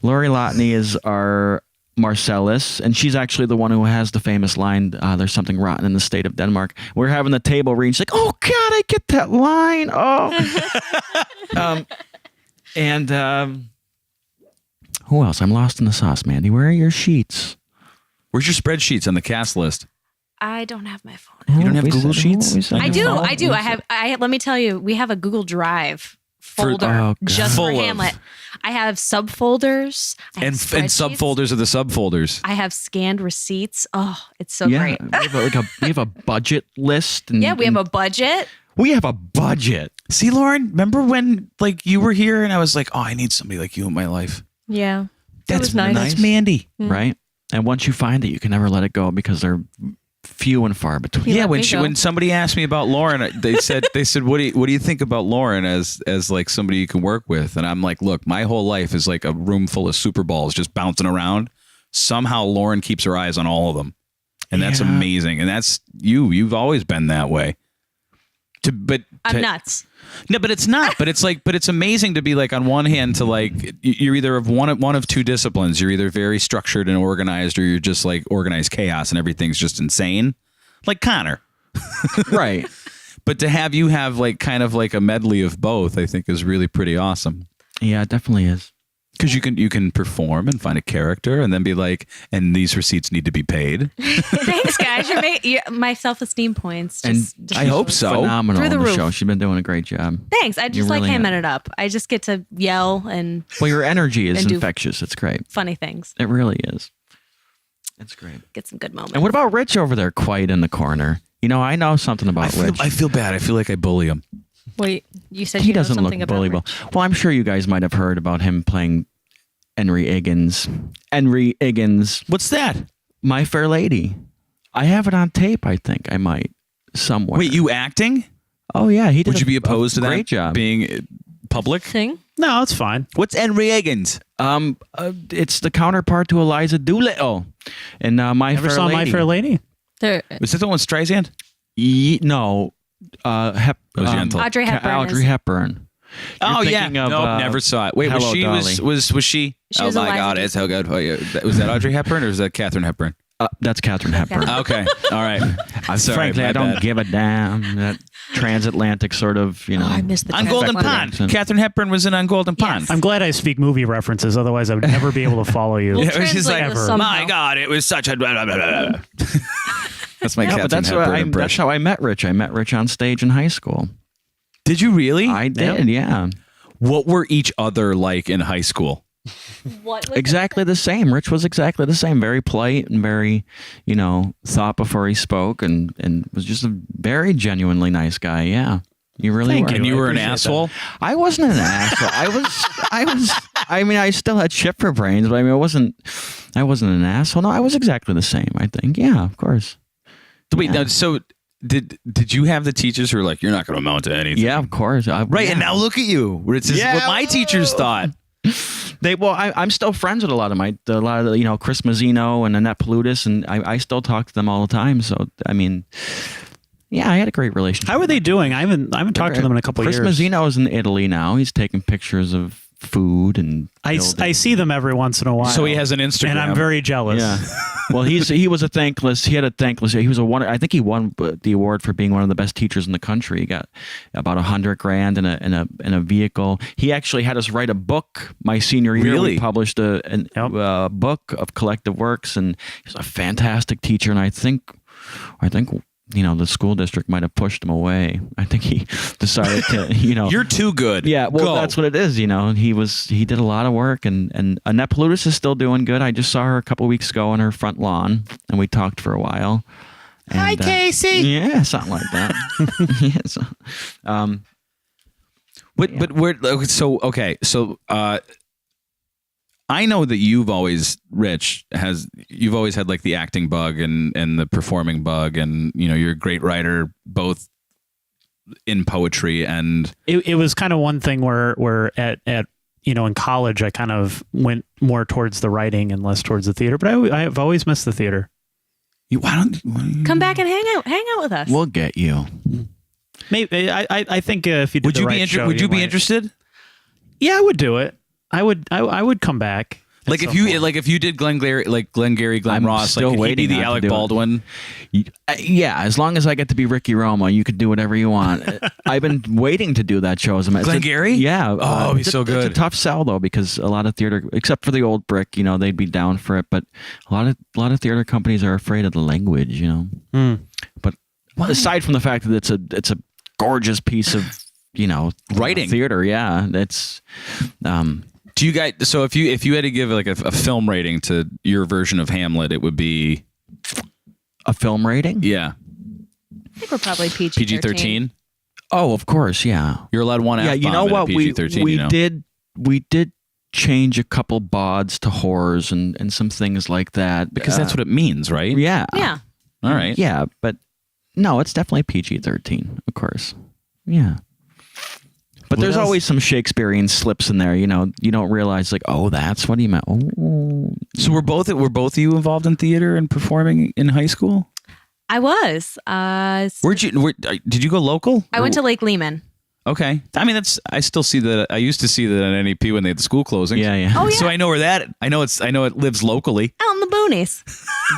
Lori Lotney is our Marcellus, and she's actually the one who has the famous line, there's something rotten in the state of Denmark. We're having the table read. She's like, oh, God, I get that line. Oh. Who else? I'm lost in the sauce, Mandy. Where are your sheets? Where's your spreadsheets on the cast list? I don't have my phone. You don't have Google Sheets? I do. I have. Let me tell you, we have a Google Drive folder just for Hamlet. I have subfolders. And subfolders of the subfolders. I have scanned receipts. Oh, it's so great. We have a budget list. We have a budget. We have a budget. See, Lauren, remember when you were here and I was like, oh, I need somebody like you in my life. Yeah. That's nice. That's Mandy. Right? And once you find it, you can never let it go because they're few and far between. Yeah, let me go. when somebody asked me about Lauren, they said what do you think about Lauren as like somebody you can work with? And I'm like, look, my whole life is like a room full of super balls just bouncing around. Somehow Lauren keeps her eyes on all of them, and that's amazing. And that's you. You've always been that way. I'm nuts. No, but it's not. But it's amazing to be like, on one hand, to like, you're either of one of two disciplines. You're either very structured and organized, or you're just like organized chaos and everything's just insane. Like Conor. Right. But to have you have like kind of like a medley of both, I think is really pretty awesome. Yeah, it definitely is. Because you can perform and find a character and then be like, and these receipts need to be paid. Thanks, guys. My self-esteem points. Just I hope so. Phenomenal Through the on the roof. show. She's been doing a great job. Thanks. I just like really hamming have. it up. I just get to yell and Well, your energy is And do- infectious. It's great. funny things. It really is. It's great. Get some good moments. And what about Rich over there, quiet in the corner? You know, I know something about Rich. I feel bad. I feel like I bully him. Wait, you said He you know doesn't look something about bullyable. Rich. Well, I'm sure you guys might have heard about him playing Henry Higgins. Henry Higgins, What's that? My Fair Lady. I have it on tape, I think. I might. Somewhere. Wait, you acting? Oh, yeah. He did Would you be opposed to that? Great job. Being public? Thing? No, it's fine. What's Henry Higgins? It's the counterpart to Eliza Doolittle in My Never Fair saw Lady. My Fair Lady? There. Was that the one with Streisand? No. was gentle. Audrey Hepburn. Audrey Hepburn. Oh You're yeah, thinking of, nope, never saw it. Wait, Hello, was she Dolly. was she? She Oh was my Eliza God, it's so good for you. Was that Audrey Hepburn or was that Katharine Hepburn? That's Katharine Hepburn. Okay, all right. I'm sorry. Frankly, my I don't bad. give a damn. That transatlantic sort of, you know. Oh, I missed the On Golden transatlantic. Pond. Katharine Hepburn was in On Golden Pond. Yes. I'm glad I speak movie references. Otherwise, I would never be able to follow you. We'll It was just translate like, this somehow. my God, it was such a. Blah, blah, blah, blah, blah. That's my Yeah, Katharine but that's, Hepburn that's impression. how I met Rich. I met Rich on stage in high school. Did you really? I did, yeah. What were each other like in high school? What was Exactly the same. Rich was exactly the same. Very polite and very, thought before he spoke, and was just a very genuinely nice guy. Yeah, you really Thank were. you. And you I were an appreciate asshole? I wasn't an asshole. I still had shit for brains, but I wasn't an asshole. No, I was exactly the same, I think. Yeah, of course. Wait, Yeah. now, so did you have the teachers who were like, you're not going to amount to anything? Yeah, of course. Right, and now look at you. Where it's just what my teachers thought. I'm still friends with a lot of Chris Mazzino and Annette Palutis, and I still talk to them all the time. So, I mean, yeah, I had a great relationship. How are they doing? I haven't talked to them in a couple of Chris years. Mazzino is in Italy now. He's taking pictures of food and I see them every once in a while. So he has an Instagram. and I'm very jealous. Yeah. Well, he was a thankless. He had a thankless. He was I think he won the award for being one of the best teachers in the country. He got about $100,000 in a vehicle. He actually had us write a book my senior year. Really? We published a book of collective works, and he's a fantastic teacher. And I think the school district might have pushed him away. I think he decided to, You're too good. Yeah, well, Go. that's what it is. He did a lot of work, and Annette Palutis is still doing good. I just saw her a couple weeks ago on her front lawn, and we talked for a while. And, Hi, Casey. Yeah, something like that. Yeah, But we're so I know that you've always had like the acting bug and the performing bug, and you're a great writer both in poetry and It was kind of one thing where at in college I kind of went more towards the writing and less towards the theater, but I have always missed the theater. why don't Come back and hang out with us. we'll get you. Maybe I think if you did would the you right be show, would you be might- interested? Yeah, I would do it. I would come back. at Like some if you point. if you did Glenn I'm Ross, still like, could he be waiting the on to Alec do it. Baldwin. Yeah, as long as I get to be Ricky Roma, you could do whatever you want. I've been waiting to do that show. Glengarry? Yeah. Oh, he's so It's good. a tough sell though, because a lot of theater, except for the Old Brick, they'd be down for it. But a lot of theater companies are afraid of the language. But aside from the fact that it's a gorgeous piece of Writing. theater. Yeah, it's. Do you guys? So if you had to give like a film rating to your version of Hamlet, it would be A film rating? yeah I think we're probably PG-13. PG-13. Oh, of course, yeah. You're allowed one F-bomb Yeah, you know in a what? PG-13. We did change a couple bods to horrors and some things like that because that's what it means, right? Yeah. Yeah. All right. Yeah, but no, it's definitely PG-13, of course. Yeah. But there's always some Shakespearean slips in there, you know. You don't realize, like, oh, that's what he meant. Oh. So were both of you involved in theater and performing in high school? I was. Did you go local? I went to Lake Lehman. Okay. I mean, I still see that. I used to see that at NEP when they had the school closings. Yeah. Oh, yeah. So I know where that. I know it lives locally. Out in the boonies.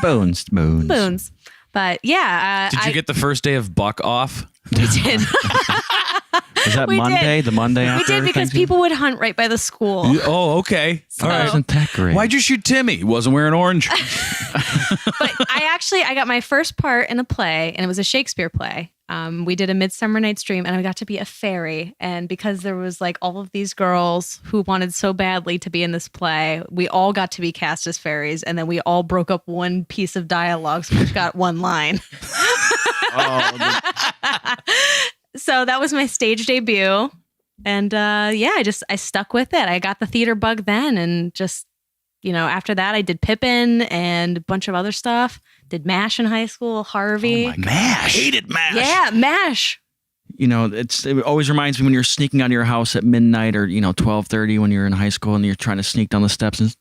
Boons. But yeah. Did you get the first day of Buck off? We did. Was that We Monday? did. The Monday after? We did because people would hunt right by the school. Oh, okay. All right. Isn't that great? Why'd you shoot Timmy? He wasn't wearing orange. But I got my first part in a play, and it was a Shakespeare play. We did A Midsummer Night's Dream, and I got to be a fairy. And because there was like all of these girls who wanted so badly to be in this play, we all got to be cast as fairies, and then we all broke up one piece of dialogue, so we got one line. So that was my stage debut. And I stuck with it. I got the theater bug then, and just, after that I did Pippin and a bunch of other stuff. Did MASH in high school, Harvey. Oh my God. MASH. Hated MASH. Yeah, MASH. You know, it always reminds me when you're sneaking out of your house at midnight or 12:30 when you're in high school and you're trying to sneak down the steps and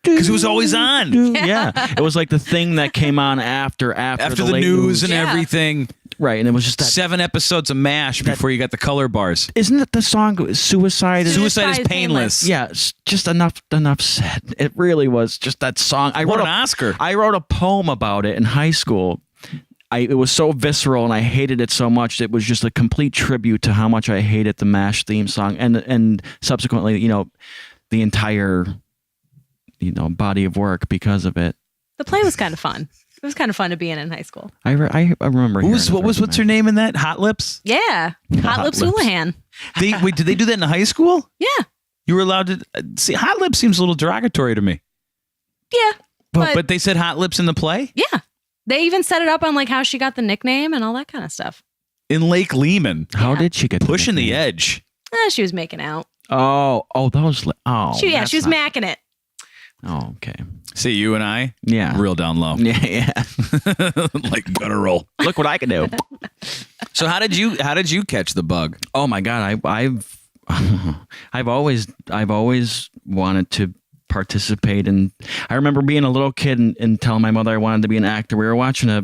Because it was always on. Yeah, it was like the thing that came on after After the late news and Yeah. everything. right, and it was just that. 7 episodes of MASH before you got the color bars. Isn't it the song "Suicide"? Suicide is painless. Yeah, it's just enough said. It really was just that song. I What wrote an Oscar. I wrote a poem about it in high school. It was so visceral and I hated it so much. It was just a complete tribute to how much I hated the MASH theme song and subsequently, the entire, body of work because of it. The play was kind of fun. It was kind of fun to be in high school. I remember. What's her name in that? Hot Lips? Yeah. Hot Lips Houlihan. Wait, did they do that in high school? Yeah. You were allowed to see Hot Lips seems a little derogatory to me. Yeah. But they said Hot Lips in the play? Yeah. They even set it up on like how she got the nickname and all that kind of stuff. In Lake Lehman. How did she get Pushing the nickname? edge. She was making out. Oh, those. Oh, She was that's not- macking it. Oh, okay. See, you and I, Yeah. real down low. Yeah. Like guttural. Look what I can do. So how did you catch the bug? Oh my God, I've always wanted to participate in. I remember being a little kid and telling my mother I wanted to be an actor. We were watching a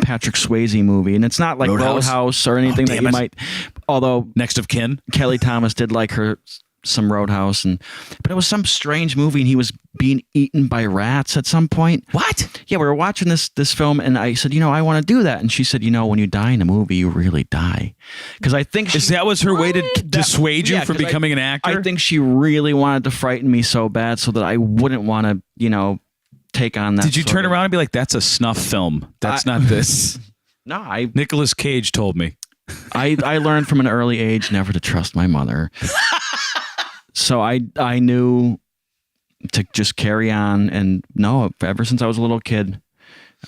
Patrick Swayze movie, and it's not like Roadhouse or anything that damn you it. might. Although Next of kin? Kelly Thomas did like her some Roadhouse, but it was some strange movie, and he was being eaten by rats at some point. What? Yeah, we were watching this film, and I said, I want to do that, and she said, when you die in a movie, you really die, because I think That was her way to dissuade you Yeah, from 'cause becoming an actor? I think she really wanted to frighten me so bad, so that I wouldn't want to, take on that. Did you sort turn of- around and be like, that's a snuff film. That's not this. No, I Nicolas Cage told me. I learned from an early age never to trust my mother. So I knew to just carry on, and no, ever since I was a little kid.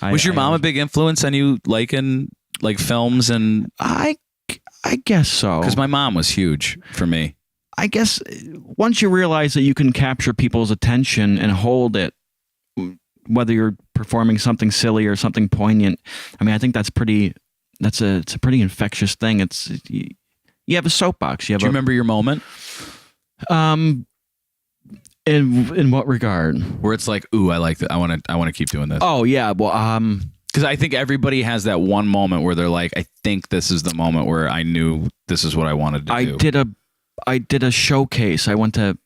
Was your mom a big influence on you liking like films and? I guess so. Because my mom was huge for me. I guess once you realize that you can capture people's attention and hold it, whether you're performing something silly or something poignant, I mean, I think it's a pretty infectious thing. You have a soapbox. Do you remember your moment In what regard? where it's like, ooh, I like that. I want to keep doing this. Oh yeah, well, Because I think everybody has that one moment where they're like, I think this is the moment where I knew this is what I wanted to do. I did a showcase. I went to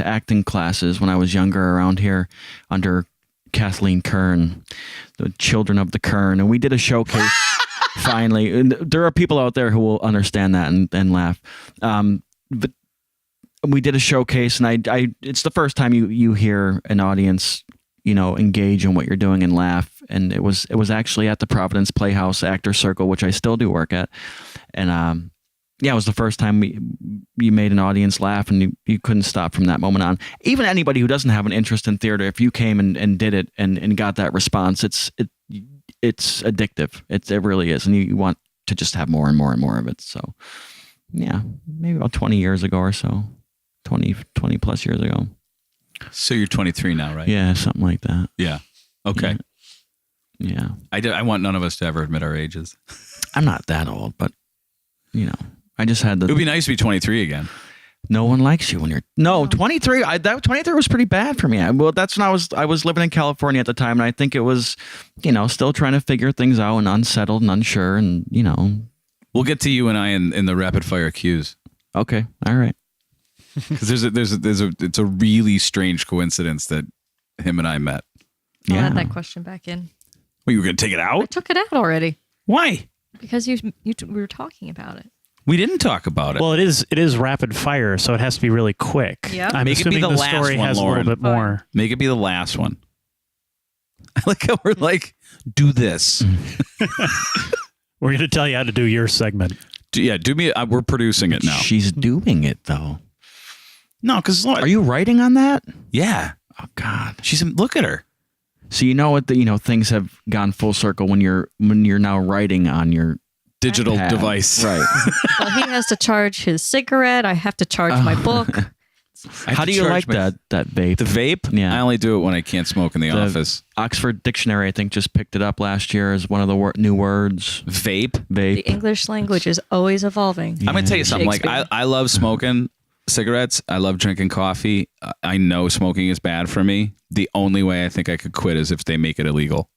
acting classes when I was younger around here under Kathleen Kern, the Children of the Kern, and we did a showcase. Finally, and there are people out there who will understand that and laugh. But we did a showcase, and I it's the first time you hear an audience, engage in what you're doing and laugh. And it was actually at the Providence Playhouse Actor Circle, which I still do work at. And it was the first time you made an audience laugh, and you couldn't stop from that moment on. Even anybody who doesn't have an interest in theater, if you came and did it and got that response, it's addictive. It really is, and you want to just have more and more and more of it. So, yeah, maybe about 20 years ago or so, 20 plus years ago. So you're 23 now, right? Yeah, something like that. Yeah. Okay. Yeah. I want none of us to ever admit our ages. I'm not that old, but I just had It would be nice to be 23 again. no one likes you when you're 23. That 23 was pretty bad for me. Well, that's when I was living in California at the time, and I think it was, still trying to figure things out and unsettled and unsure, and We'll get to you and I in the rapid fire cues. Okay, all right. Because it's a really strange coincidence that him and I met. I'll Yeah. add that question back in. Well, you were gonna take it I out? took it out already Why? because we were talking about it. We didn't talk about it. Well, it is rapid fire, so it has to be really quick. Yep. I'm Make it be assuming the the last story one, has Lauren. a little bit more. Make it be the last one. I like how we're like, do this. We're going to tell you how to do your segment. Do me. We're producing it now. She's doing it though. No, because Are you writing on that? yeah, Oh God. look at her. So what things have gone full circle when you're now writing on your Digital pad. device. Right. Well, he has to charge his cigarette. I have to charge my book. I have How to do you charge like my- that vape? The vape? Yeah. I only do it when I can't smoke in the office. Oxford Dictionary, I think, just picked it up last year as one of the new words. Vape? The Vape. English language is always evolving. I'm going to tell you something. Like, Shakespeare. I love smoking cigarettes. I love drinking coffee. I know smoking is bad for me. The only way I think I could quit is if they make it illegal.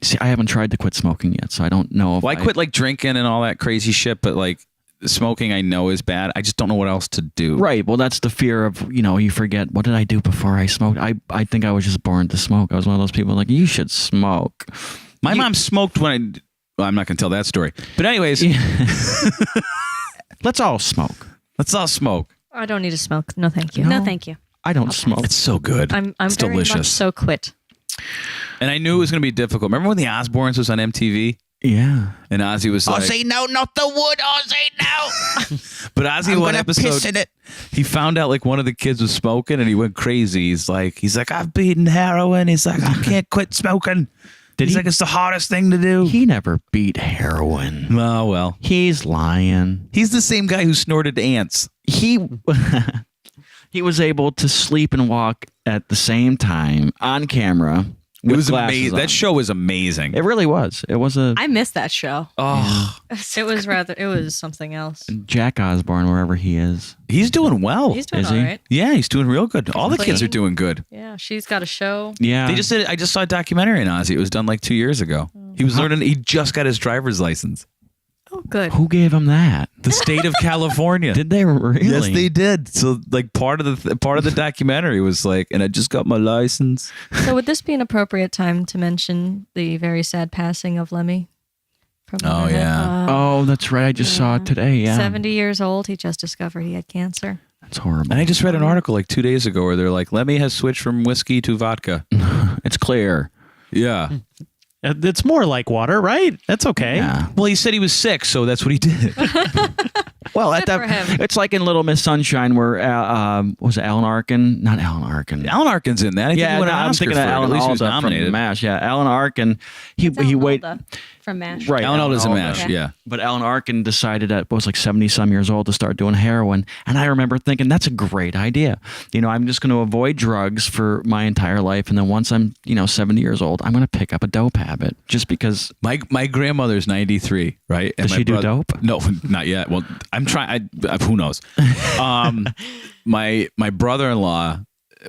See, I haven't tried to quit smoking yet, so I don't know if Well, I quit like drinking and all that crazy shit, but like smoking I know is bad. I just don't know what else to do. Right. Well, that's the fear of, you forget, what did I do before I smoked? I think I was just born to smoke. I was one of those people like, you should smoke. My mom smoked when well, I'm not going to tell that story. But anyways, Let's all smoke. let's all smoke. I don't need to smoke. No, thank you. No, thank you. I don't smoke. It's so good. I'm it's very delicious. much so quit. And I knew it was going to be difficult. Remember when the Osbournes was on MTV? Yeah. And Ozzy was like, no, not the wood. Ozzy, no. but Ozzy one episode, it. he found out like one of the kids was smoking and he went crazy. He's like, I've beaten heroin. He's like, I can't quit smoking. He's like, it's the hardest thing to do. He never beat heroin. Oh, well. He's lying. He's the same guy who snorted ants. He was able to sleep and walk at the same time on camera. It was glasses amazing. on. That show was amazing. It really was. It was a I missed that show. Oh, It was something else. Jack Osbourne, wherever he is. he's doing well. He's doing Is all he? right. Yeah, he's doing real good. All the kids are Clean. doing good. Yeah, she's got a show. Yeah. I just saw a documentary on Ozzy. It was done like 2 years ago. He was learning. He just got his driver's license. Oh, good. Who gave him that? The state of California. Did they really? Yes, they did. So, like, part of the documentary was like, and I just got my license. So would this be an appropriate time to mention the very sad passing of Lemmy? From Oh, Hamlet? yeah. Oh, that's right. I just saw it today. Yeah. 70 years old. He just discovered he had cancer. That's horrible. And I just read an article like 2 days ago where they're like, Lemmy has switched from whiskey to vodka. It's clear. Yeah. It's more like water, right? That's okay. Yeah. Well, he said he was sick, so that's what he did. Well, Good for him. it's like in Little Miss Sunshine where was it Alan Arkin? Not Alan Arkin. Alan Arkin's in that. I think Yeah, he won an I'm Oscar thinking for of it. At Alan least he was Alda nominated. from MASH. Yeah, Alan Arkin. He Alan wait. Alda from MASH. Right. Alan Alda's in Alda. MASH, yeah. But Alan Arkin decided at was like 70-some years old to start doing heroin. And I remember thinking, that's a great idea. I'm just going to avoid drugs for my entire life. And then once I'm, 70 years old, I'm going to pick up a dope habit just because. My grandmother's 93, right? And Does my she do dope? No, not yet. Well, I'm trying. Who knows? My brother-in-law,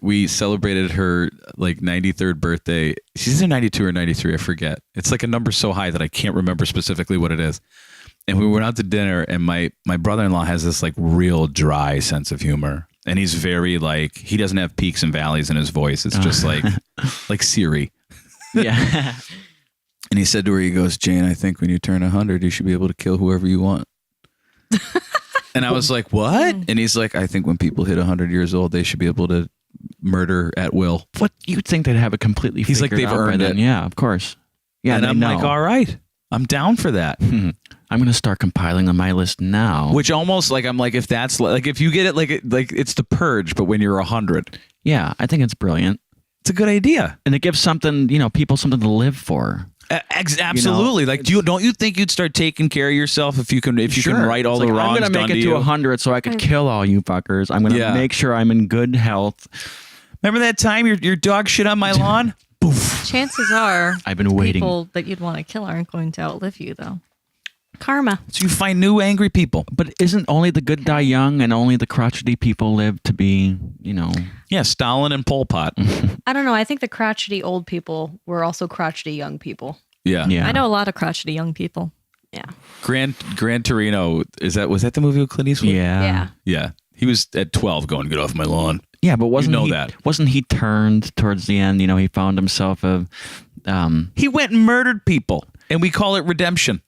we celebrated her like 93rd birthday. She's in 92 or 93, I forget. It's like a number so high that I can't remember specifically what it is. And we went out to dinner, and my brother-in-law has this like real dry sense of humor. And he's very like, he doesn't have peaks and valleys in his voice. It's just like Siri. Yeah. And he said to her, he goes, Jane, I think when you turn 100, you should be able to kill whoever you want. And I was like, what? And he's like, I think when people hit 100 years old, they should be able to murder at will. What you'd think they'd have it completely He's like, figured they've out by earned then. it. Yeah, of course. Yeah, And they I'm know. like, all right, I'm down for that. I'm going to start compiling on my list now. Which almost like, I'm like, if that's like, if you get it, like it's the purge, but when you're 100, Yeah, I think it's brilliant. it's a good idea. And it gives something, people something to live for. Absolutely. Like, don't you think you'd start taking care of yourself if you can right all It's the like, wrongs I'm going to done make it to to you? 100 so I could kill all you fuckers. I'm going to Yeah. make sure I'm in good health. Remember that time your dog shit on my lawn? Boof. Chances are, I've been waiting. people that you'd want to kill aren't going to outlive you, though. Karma. So you find new angry people. But isn't only the good die young, and only the crotchety people live to be, Yeah, Stalin and Pol Pot. I don't know. I think the crotchety old people were also crotchety young people. Yeah. Yeah. I know a lot of crotchety young people. Yeah. Gran Torino, was that the movie with Clint Eastwood? Yeah. Yeah. He was at 12 going, get off my lawn. Yeah, but wasn't he turned towards the end? He found himself a. He went and murdered people, and we call it redemption.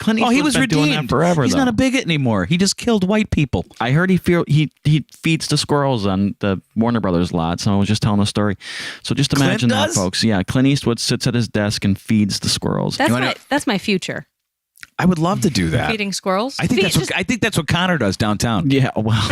Clint Oh, he Eastwood's was been doing redeemed that forever. He's though. not a bigot anymore. He just killed white people. I heard he feeds the squirrels on the Warner Brothers lot. Someone was just telling a story. So just imagine that, does? folks. Yeah, Clint Eastwood sits at his desk and feeds the squirrels. That's my future. I would love to do that. Feeding squirrels? I think that's what Connor does downtown. Yeah, well,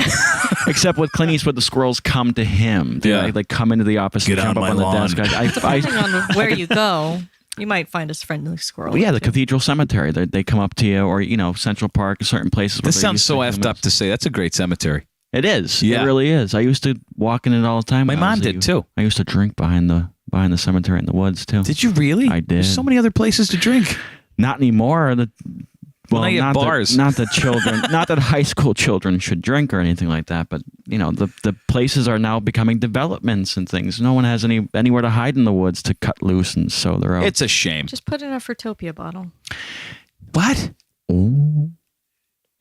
except with Clint Eastwood, the squirrels come to him. They come into the office Get and jump on up my on the lawn. desk. Depending on where you go, you might find a friendly squirrel. Yeah, or the two. Cathedral Cemetery. They come up to you, or Central Park, certain places. This sounds so effed up to say. That's a great cemetery. It is. Yeah. It really is. I used to walk in it all the time. My when I mom was a did too. I used to drink behind the cemetery in the woods too. Did you really? I did. There's so many other places to drink. Not anymore. Well, now you have not bars. Not that children, not that high school children should drink or anything like that, but the places are now becoming developments and things. No one has anywhere to hide in the woods to cut loose and sow their own. It's a shame. Just put in a Fruitopia bottle. What?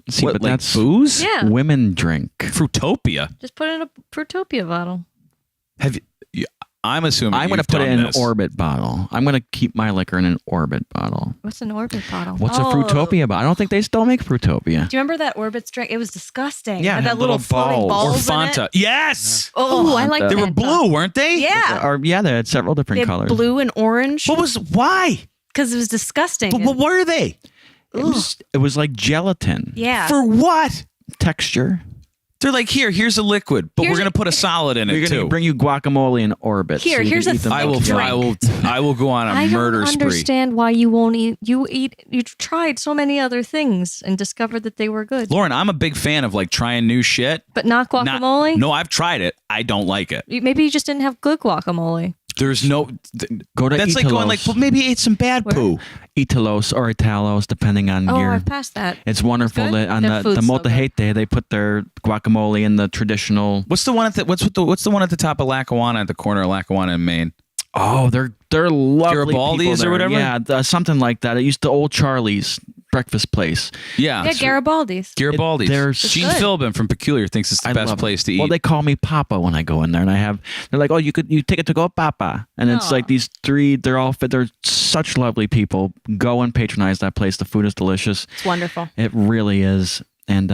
See, What, but like that's booze? Yeah. women drink. Fruitopia. Just put in a Fruitopia bottle. Have you? I'm assuming I'm going to you've put it done in this. an orbit bottle. I'm going to keep my liquor in an orbit bottle. What's an orbit bottle? What's a Oh. Fruitopia bottle? I don't think they still make Fruitopia. Do you remember that Orbit's drink? It was disgusting. Yeah, It it had had that little little floating balls. Or balls in Fanta. it. Yes. Oh, I like They They that. were blue, weren't they? Yeah. Or they had several They different had colors. blue and orange. Why? Because it was disgusting. But what were they? It was like gelatin Yeah. For what? texture. They're like, here's a liquid, but Here's we're going to put a solid in We're it going to too. bring you guacamole in orbit. Here, so you here's can a eat them. thick I will go on a I murder don't spree. understand why you won't eat. You've tried so many other things and discovered that they were good, Lauren, I'm a big fan of like trying new shit. but not guacamole. No, I've tried it. I don't like it. Maybe you just didn't have good guacamole. There's no. Go to That's Italos. like going like, well, maybe you ate some bad Where? poo. Italos or Italos, depending on Oh, your. I've passed that. It's wonderful Good? that on Their the food's so Moltejete they put their guacamole in the traditional. What's the one at the what's the one at the top of Lackawanna at the corner of Lackawanna in Maine? Oh, they're lovely Garibaldi's people or there. whatever? Yeah, something like that. It used to Old Charlie's breakfast place. Yeah. Yeah, Garibaldi's. Garibaldi's. They're Gene good. Philbin from Peculiar thinks it's the I best love place it. to eat. Well, they call me Papa when I go in there, and they're like, oh, you take it to go, Papa, and it's Aw. like these three. They're all fit. They're such lovely people. Go and patronize that place. The food is delicious. It's wonderful. It really is. And